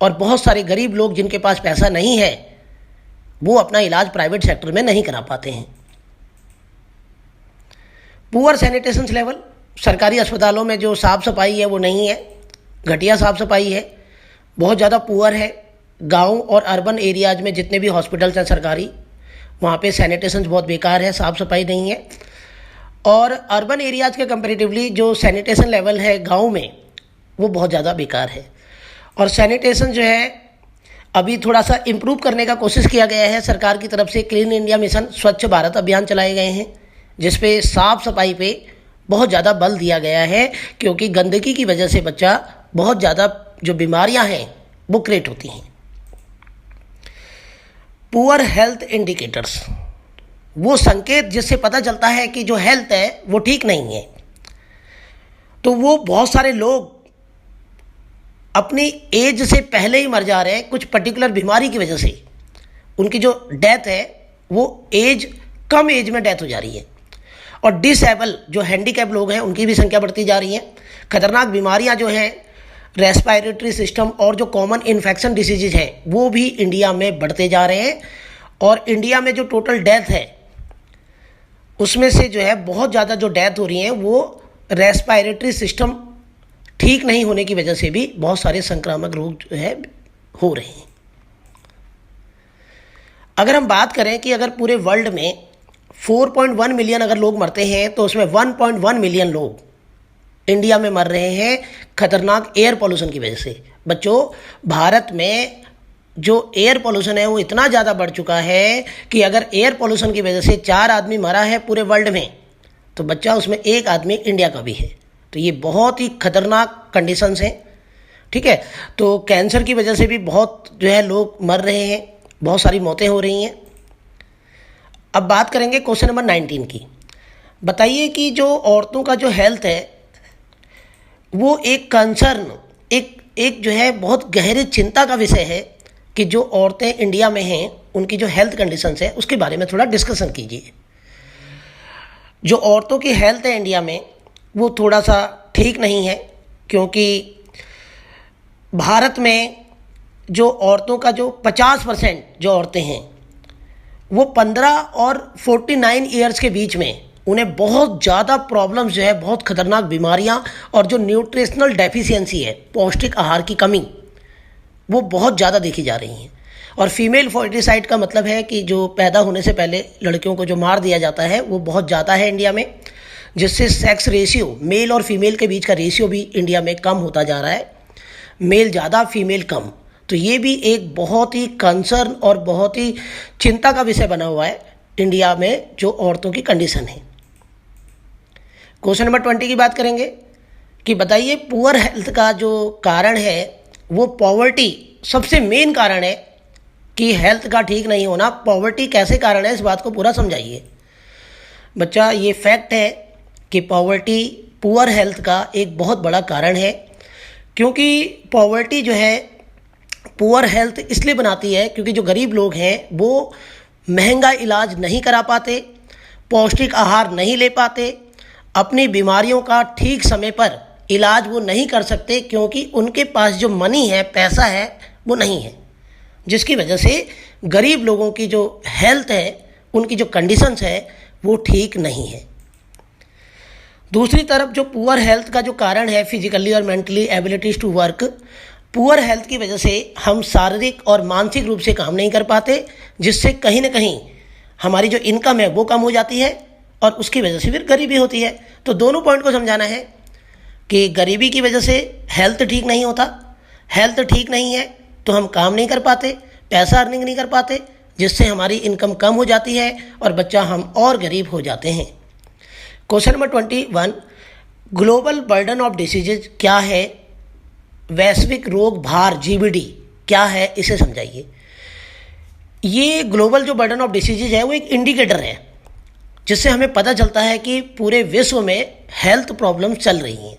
और बहुत सारे गरीब लोग जिनके पास पैसा नहीं है वो अपना इलाज प्राइवेट सेक्टर में नहीं करा पाते हैं। पुअर सैनिटेशन लेवल, सरकारी अस्पतालों में जो साफ़ सफाई है वो नहीं है, घटिया साफ़ सफाई है, बहुत ज़्यादा पुअर है। गांव और अर्बन एरियाज में जितने भी हॉस्पिटल्स हैं सरकारी, वहाँ पे सैनिटेशन बहुत बेकार है, साफ़ सफाई नहीं है। और अर्बन एरियाज के कंपैरेटिवली जो सैनिटेशन लेवल है गांव में वो बहुत ज़्यादा बेकार है। और सैनिटेशन जो है अभी थोड़ा सा इम्प्रूव करने का कोशिश किया गया है सरकार की तरफ से। क्लीन इंडिया मिशन, स्वच्छ भारत अभियान चलाए गए हैं, जिसपे साफ़ सफाई पे बहुत ज़्यादा बल दिया गया है, क्योंकि गंदगी की वजह से बच्चा बहुत ज़्यादा जो बीमारियां हैं वो क्रिएट होती हैं। पुअर हेल्थ इंडिकेटर्स, वो संकेत जिससे पता चलता है कि जो हेल्थ है वो ठीक नहीं है। तो वो बहुत सारे लोग अपनी एज से पहले ही मर जा रहे हैं कुछ पर्टिकुलर बीमारी की वजह से। उनकी जो डेथ है वो कम एज में डेथ हो जा रही है। और डिसेबल जो हैंडीकैप लोग हैं उनकी भी संख्या बढ़ती जा रही है। खतरनाक बीमारियां जो हैं, रेस्पिरेटरी सिस्टम और जो कॉमन इन्फेक्शन डिसीजेज हैं वो भी इंडिया में बढ़ते जा रहे हैं। और इंडिया में जो टोटल डेथ है उसमें से जो है बहुत ज़्यादा जो डेथ हो रही हैं वो रेस्पिरेटरी सिस्टम ठीक नहीं होने की वजह से भी बहुत सारे संक्रामक रोग जो है हो रहे हैं। अगर हम बात करें कि अगर पूरे वर्ल्ड में 4.1 मिलियन अगर लोग मरते हैं तो उसमें 1.1 मिलियन लोग इंडिया में मर रहे हैं खतरनाक एयर पोल्यूशन की वजह से। बच्चों, भारत में जो एयर पोल्यूशन है वो इतना ज़्यादा बढ़ चुका है कि अगर एयर पोल्यूशन की वजह से 4 आदमी मरा है पूरे वर्ल्ड में, तो बच्चा उसमें 1 आदमी इंडिया का भी है। तो ये बहुत ही खतरनाक कंडीशंस हैं, ठीक है। तो कैंसर की वजह से भी बहुत जो है लोग मर रहे हैं, बहुत सारी मौतें हो रही हैं। अब बात करेंगे क्वेश्चन नंबर 19 की। बताइए कि जो औरतों का जो हेल्थ है वो एक कंसर्न, एक जो है बहुत गहरी चिंता का विषय है कि जो औरतें इंडिया में हैं उनकी जो हेल्थ कंडीशंस है उसके बारे में थोड़ा डिस्कशन कीजिए। जो औरतों की हेल्थ है इंडिया में वो थोड़ा सा ठीक नहीं है, क्योंकि भारत में जो औरतों का जो 50% जो औरतें हैं वो 15 और 49 ईयर्स के बीच में उन्हें बहुत ज़्यादा प्रॉब्लम्स जो है, बहुत खतरनाक बीमारियां और जो न्यूट्रिशनल डेफिशिएंसी है, पौष्टिक आहार की कमी, वो बहुत ज़्यादा देखी जा रही हैं। और फीमेल फोर्टिसाइड का मतलब है कि जो पैदा होने से पहले लड़कियों को जो मार दिया जाता है वो बहुत ज़्यादा है इंडिया में, जिससे सेक्स रेशियो, मेल और फीमेल के बीच का रेशियो भी इंडिया में कम होता जा रहा है, मेल ज़्यादा फीमेल कम। तो ये भी एक बहुत ही कंसर्न और बहुत ही चिंता का विषय बना हुआ है इंडिया में जो औरतों की कंडीशन है। क्वेश्चन नंबर 20 की बात करेंगे कि बताइए पुअर हेल्थ का जो कारण है वो पॉवर्टी सबसे मेन कारण है कि हेल्थ का ठीक नहीं होना। पॉवर्टी कैसे कारण है, इस बात को पूरा समझाइए बच्चा। ये फैक्ट है कि पॉवर्टी पुअर हेल्थ का एक बहुत बड़ा कारण है, क्योंकि पॉवर्टी जो है पुअर हेल्थ इसलिए बनाती है क्योंकि जो गरीब लोग हैं वो महंगा इलाज नहीं करा पाते, पौष्टिक आहार नहीं ले पाते, अपनी बीमारियों का ठीक समय पर इलाज वो नहीं कर सकते क्योंकि उनके पास जो मनी है, पैसा है, वो नहीं है, जिसकी वजह से गरीब लोगों की जो हेल्थ है, उनकी जो कंडीशंस है वो ठीक नहीं है। दूसरी तरफ जो पुअर हेल्थ का जो कारण है फिजिकली और mentally abilities to work, poor health की वजह से हम शारीरिक और मानसिक रूप से काम नहीं कर पाते, जिससे कहीं ना कहीं हमारी जो इनकम है वो कम हो जाती है और उसकी वजह से फिर गरीबी होती है। तो दोनों पॉइंट को समझाना है कि गरीबी की वजह से हेल्थ ठीक नहीं होता, हेल्थ ठीक नहीं है तो हम काम नहीं कर पाते, पैसा अर्निंग नहीं कर पाते, जिससे हमारी इनकम कम हो जाती है और बच्चा हम और गरीब हो जाते हैं। Question number 21, global burden of diseases क्या है? वैश्विक रोग भार GBD क्या है, इसे समझाइए। ये ग्लोबल जो बर्डन ऑफ डिसीजेज है वो एक इंडिकेटर है जिससे हमें पता चलता है कि पूरे विश्व में हेल्थ प्रॉब्लम्स चल रही हैं।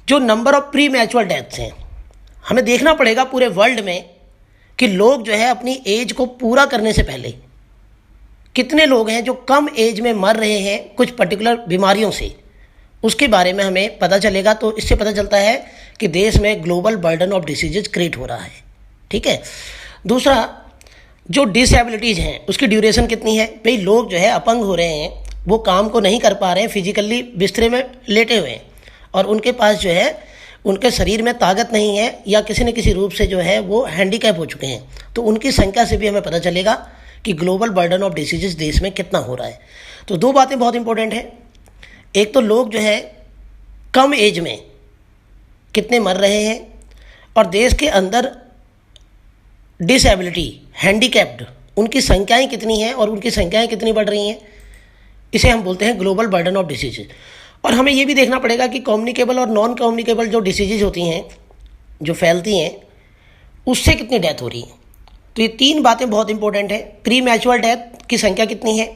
जो number of pre mature deaths हैं, हमें देखना पड़ेगा पूरे वर्ल्ड में कि लोग जो है अपनी एज को पूरा करने से पहले कितने लोग हैं जो कम एज में मर रहे हैं कुछ पर्टिकुलर बीमारियों से, उसके बारे में हमें पता चलेगा। तो इससे पता चलता है कि देश में global burden of diseases create हो रहा है। ठीक है। दूसरा, जो डिसेबिलिटीज़ हैं उसकी ड्यूरेशन कितनी है। भाई लोग जो है अपंग हो रहे हैं, वो काम को नहीं कर पा रहे हैं, फिजिकली बिस्तरे में लेटे हुए हैं और उनके पास जो है उनके शरीर में ताकत नहीं है या किसी न किसी रूप से जो है वो हैंडीकैप हो चुके हैं, तो उनकी संख्या से भी हमें पता चलेगा कि ग्लोबल बर्डन ऑफ डिसीजेज देश में कितना हो रहा है। तो दो बातें बहुत इंपॉर्टेंट हैं, एक तो लोग जो है कम एज में कितने मर रहे हैं और देश के अंदर डिसेबिलिटी, हैंडीकैप्ड, उनकी संख्याएं कितनी हैं और उनकी संख्याएं कितनी बढ़ रही हैं, इसे हम बोलते हैं ग्लोबल बर्डन ऑफ डिसीजेज। और हमें ये भी देखना पड़ेगा कि कम्युनिकेबल और नॉन कम्युनिकेबल जो डिसीजेज होती हैं, जो फैलती हैं, उससे कितनी डेथ हो रही है। तो ये तीन बातें बहुत इंपॉर्टेंट है। प्री मैच्योर डेथ की संख्या कितनी है,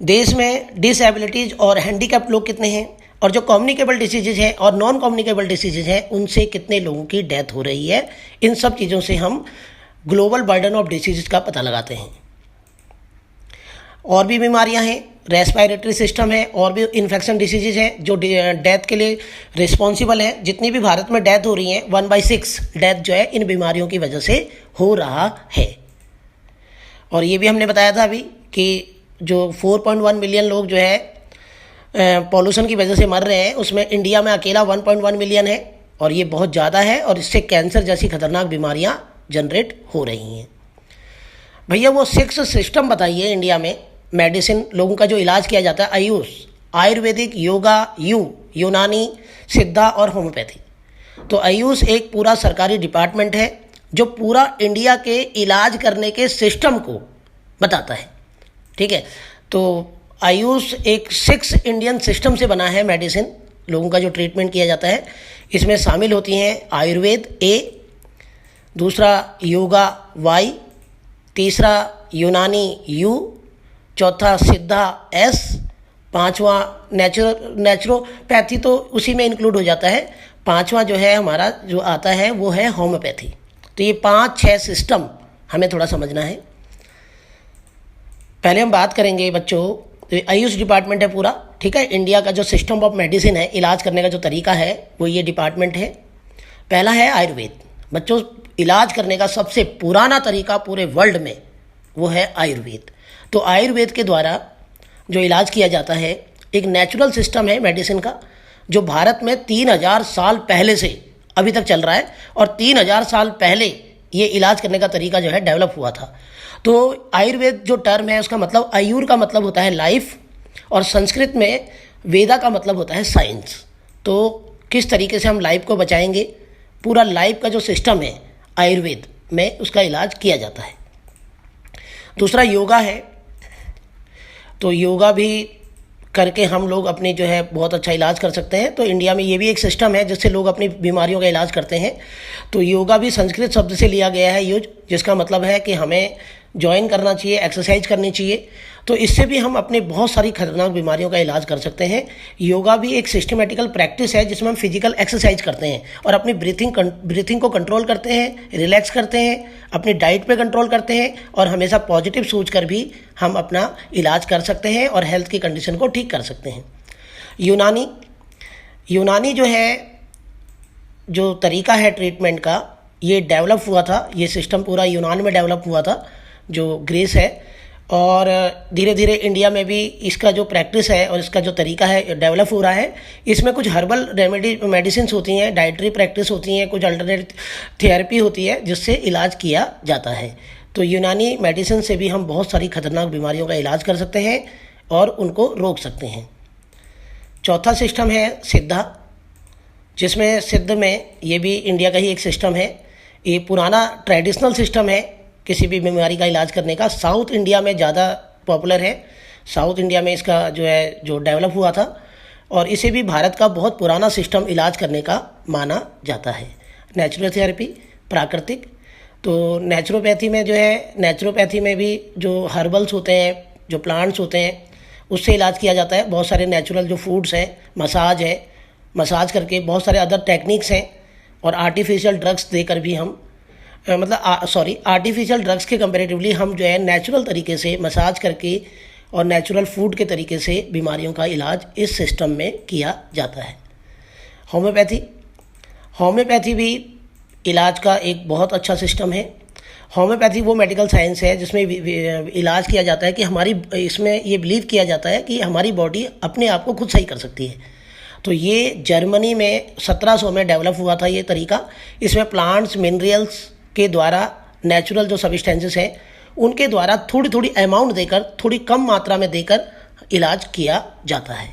देश में डिसेबिलिटीज़ और हैंडीकैप्ड लोग कितने हैं, और जो कम्युनिकेबल डिसीजेज हैं और नॉन कम्युनिकेबल डिसीजेज हैं उनसे कितने लोगों की डेथ हो रही है। इन सब चीज़ों से हम ग्लोबल बर्डन ऑफ डिसीजेज का पता लगाते हैं। और भी बीमारियां हैं, रेस्पिरेटरी सिस्टम है, और भी इन्फेक्शन डिसीजेज हैं जो डेथ के लिए रिस्पॉन्सिबल है। जितनी भी भारत में डेथ हो रही हैं 1/6 डेथ जो है इन बीमारियों की वजह से हो रहा है। और ये भी हमने बताया था अभी कि जो 4.1 मिलियन लोग जो है पॉल्यूशन की वजह से मर रहे हैं, उसमें इंडिया में अकेला 1.1 मिलियन है और ये बहुत ज़्यादा है और इससे कैंसर जैसी खतरनाक बीमारियां जनरेट हो रही हैं। भैया वो 6 सिस्टम बताइए इंडिया में मेडिसिन लोगों का जो इलाज किया जाता है, आयुष, आयुर्वेदिक, योगा, यूनानी, सिद्धा और होम्योपैथी। तो आयुष एक पूरा सरकारी डिपार्टमेंट है जो पूरा इंडिया के इलाज करने के सिस्टम को बताता है। ठीक है। तो आयुष एक 6 इंडियन सिस्टम से बना है मेडिसिन, लोगों का जो ट्रीटमेंट किया जाता है। इसमें शामिल होती हैं आयुर्वेद A, दूसरा योगा Y, तीसरा यूनानी U, चौथा सिद्धा S, पांचवा नेचुरोपैथी तो उसी में इंक्लूड हो जाता है, पांचवा जो है हमारा जो आता है वो है होम्योपैथी। तो ये 5-6 सिस्टम हमें थोड़ा समझना है। पहले हम बात करेंगे बच्चों, तो आयुष डिपार्टमेंट है पूरा। ठीक है। इंडिया का जो सिस्टम ऑफ मेडिसिन है, इलाज करने का जो तरीका है वो ये डिपार्टमेंट है। पहला है आयुर्वेद। बच्चों इलाज करने का सबसे पुराना तरीका पूरे वर्ल्ड में वो है आयुर्वेद। तो आयुर्वेद के द्वारा जो इलाज किया जाता है एक नेचुरल सिस्टम है मेडिसिन का, जो भारत में 3000 साल पहले से अभी तक चल रहा है, और 3000 साल पहले ये इलाज करने का तरीका जो है डेवलप हुआ था। तो आयुर्वेद जो टर्म है उसका मतलब, आयुर का मतलब होता है लाइफ, और संस्कृत में वेदा का मतलब होता है साइंस। तो किस तरीके से हम लाइफ को बचाएंगे, पूरा लाइफ का जो सिस्टम है आयुर्वेद में उसका इलाज किया जाता है। दूसरा योगा है, तो योगा भी करके हम लोग अपनी जो है बहुत अच्छा इलाज कर सकते हैं। तो इंडिया में ये भी एक सिस्टम है जिससे लोग अपनी बीमारियों का इलाज करते हैं। तो योगा भी संस्कृत शब्द से लिया गया है युज, जिसका मतलब है कि हमें ज्वाइन करना चाहिए, एक्सरसाइज करनी चाहिए। तो इससे भी हम अपने बहुत सारी खतरनाक बीमारियों का इलाज कर सकते हैं। योगा भी एक सिस्टमेटिकल प्रैक्टिस है जिसमें हम फिजिकल एक्सरसाइज करते हैं और अपनी ब्रीथिंग को कंट्रोल करते हैं, रिलैक्स करते हैं, अपनी डाइट पे कंट्रोल करते हैं, और हमेशा पॉजिटिव सोच कर भी हम अपना इलाज कर सकते हैं और हेल्थ की कंडीशन को ठीक कर सकते हैं। यूनानी जो है, जो तरीका है ट्रीटमेंट का, ये डेवलप हुआ था, ये सिस्टम पूरा यूनान में डेवलप हुआ था, जो ग्रीस है, और धीरे धीरे इंडिया में भी इसका जो प्रैक्टिस है और इसका जो तरीका है डेवलप हो रहा है। इसमें कुछ हर्बल मेडिसिन होती हैं, डाइटरी प्रैक्टिस होती हैं, कुछ अल्टरनेट थेरेपी होती है जिससे इलाज किया जाता है। तो यूनानी मेडिसिन से भी हम बहुत सारी खतरनाक बीमारियों का इलाज कर सकते हैं और उनको रोक सकते हैं। चौथा सिस्टम है सिद्धा, जिसमें सिद्ध में ये भी इंडिया का ही एक सिस्टम है। ये पुराना ट्रेडिशनल सिस्टम है किसी भी बीमारी का इलाज करने का। साउथ इंडिया में ज़्यादा पॉपुलर है, साउथ इंडिया में इसका जो डेवलप हुआ था, और इसे भी भारत का बहुत पुराना सिस्टम इलाज करने का माना जाता है। नेचुरोथेरेपी, प्राकृतिक, तो नेचुरोपैथी में नेचुरोपैथी में भी जो हर्बल्स होते हैं, जो प्लांट्स होते हैं, उससे इलाज किया जाता है। बहुत सारे नेचुरल जो फूड्स हैं, मसाज करके, बहुत सारे अदर टेक्निक्स हैं, और आर्टिफिशियल ड्रग्स देकर भी हम आर्टिफिशियल ड्रग्स के कंपैरेटिवली हम नेचुरल तरीके से मसाज करके और नेचुरल फूड के तरीके से बीमारियों का इलाज इस सिस्टम में किया जाता है। होम्योपैथी भी इलाज का एक बहुत अच्छा सिस्टम है। होम्योपैथी वो मेडिकल साइंस है जिसमें इलाज किया जाता है कि इसमें ये बिलीव किया जाता है कि हमारी बॉडी अपने आप को खुद सही कर सकती है। तो ये जर्मनी में 1700 में डेवलप हुआ था ये तरीका। इसमें प्लांट्स, मिनरल्स के द्वारा, नेचुरल जो सब्सटेंसेस हैं उनके द्वारा थोड़ी थोड़ी अमाउंट देकर, थोड़ी कम मात्रा में देकर इलाज किया जाता है।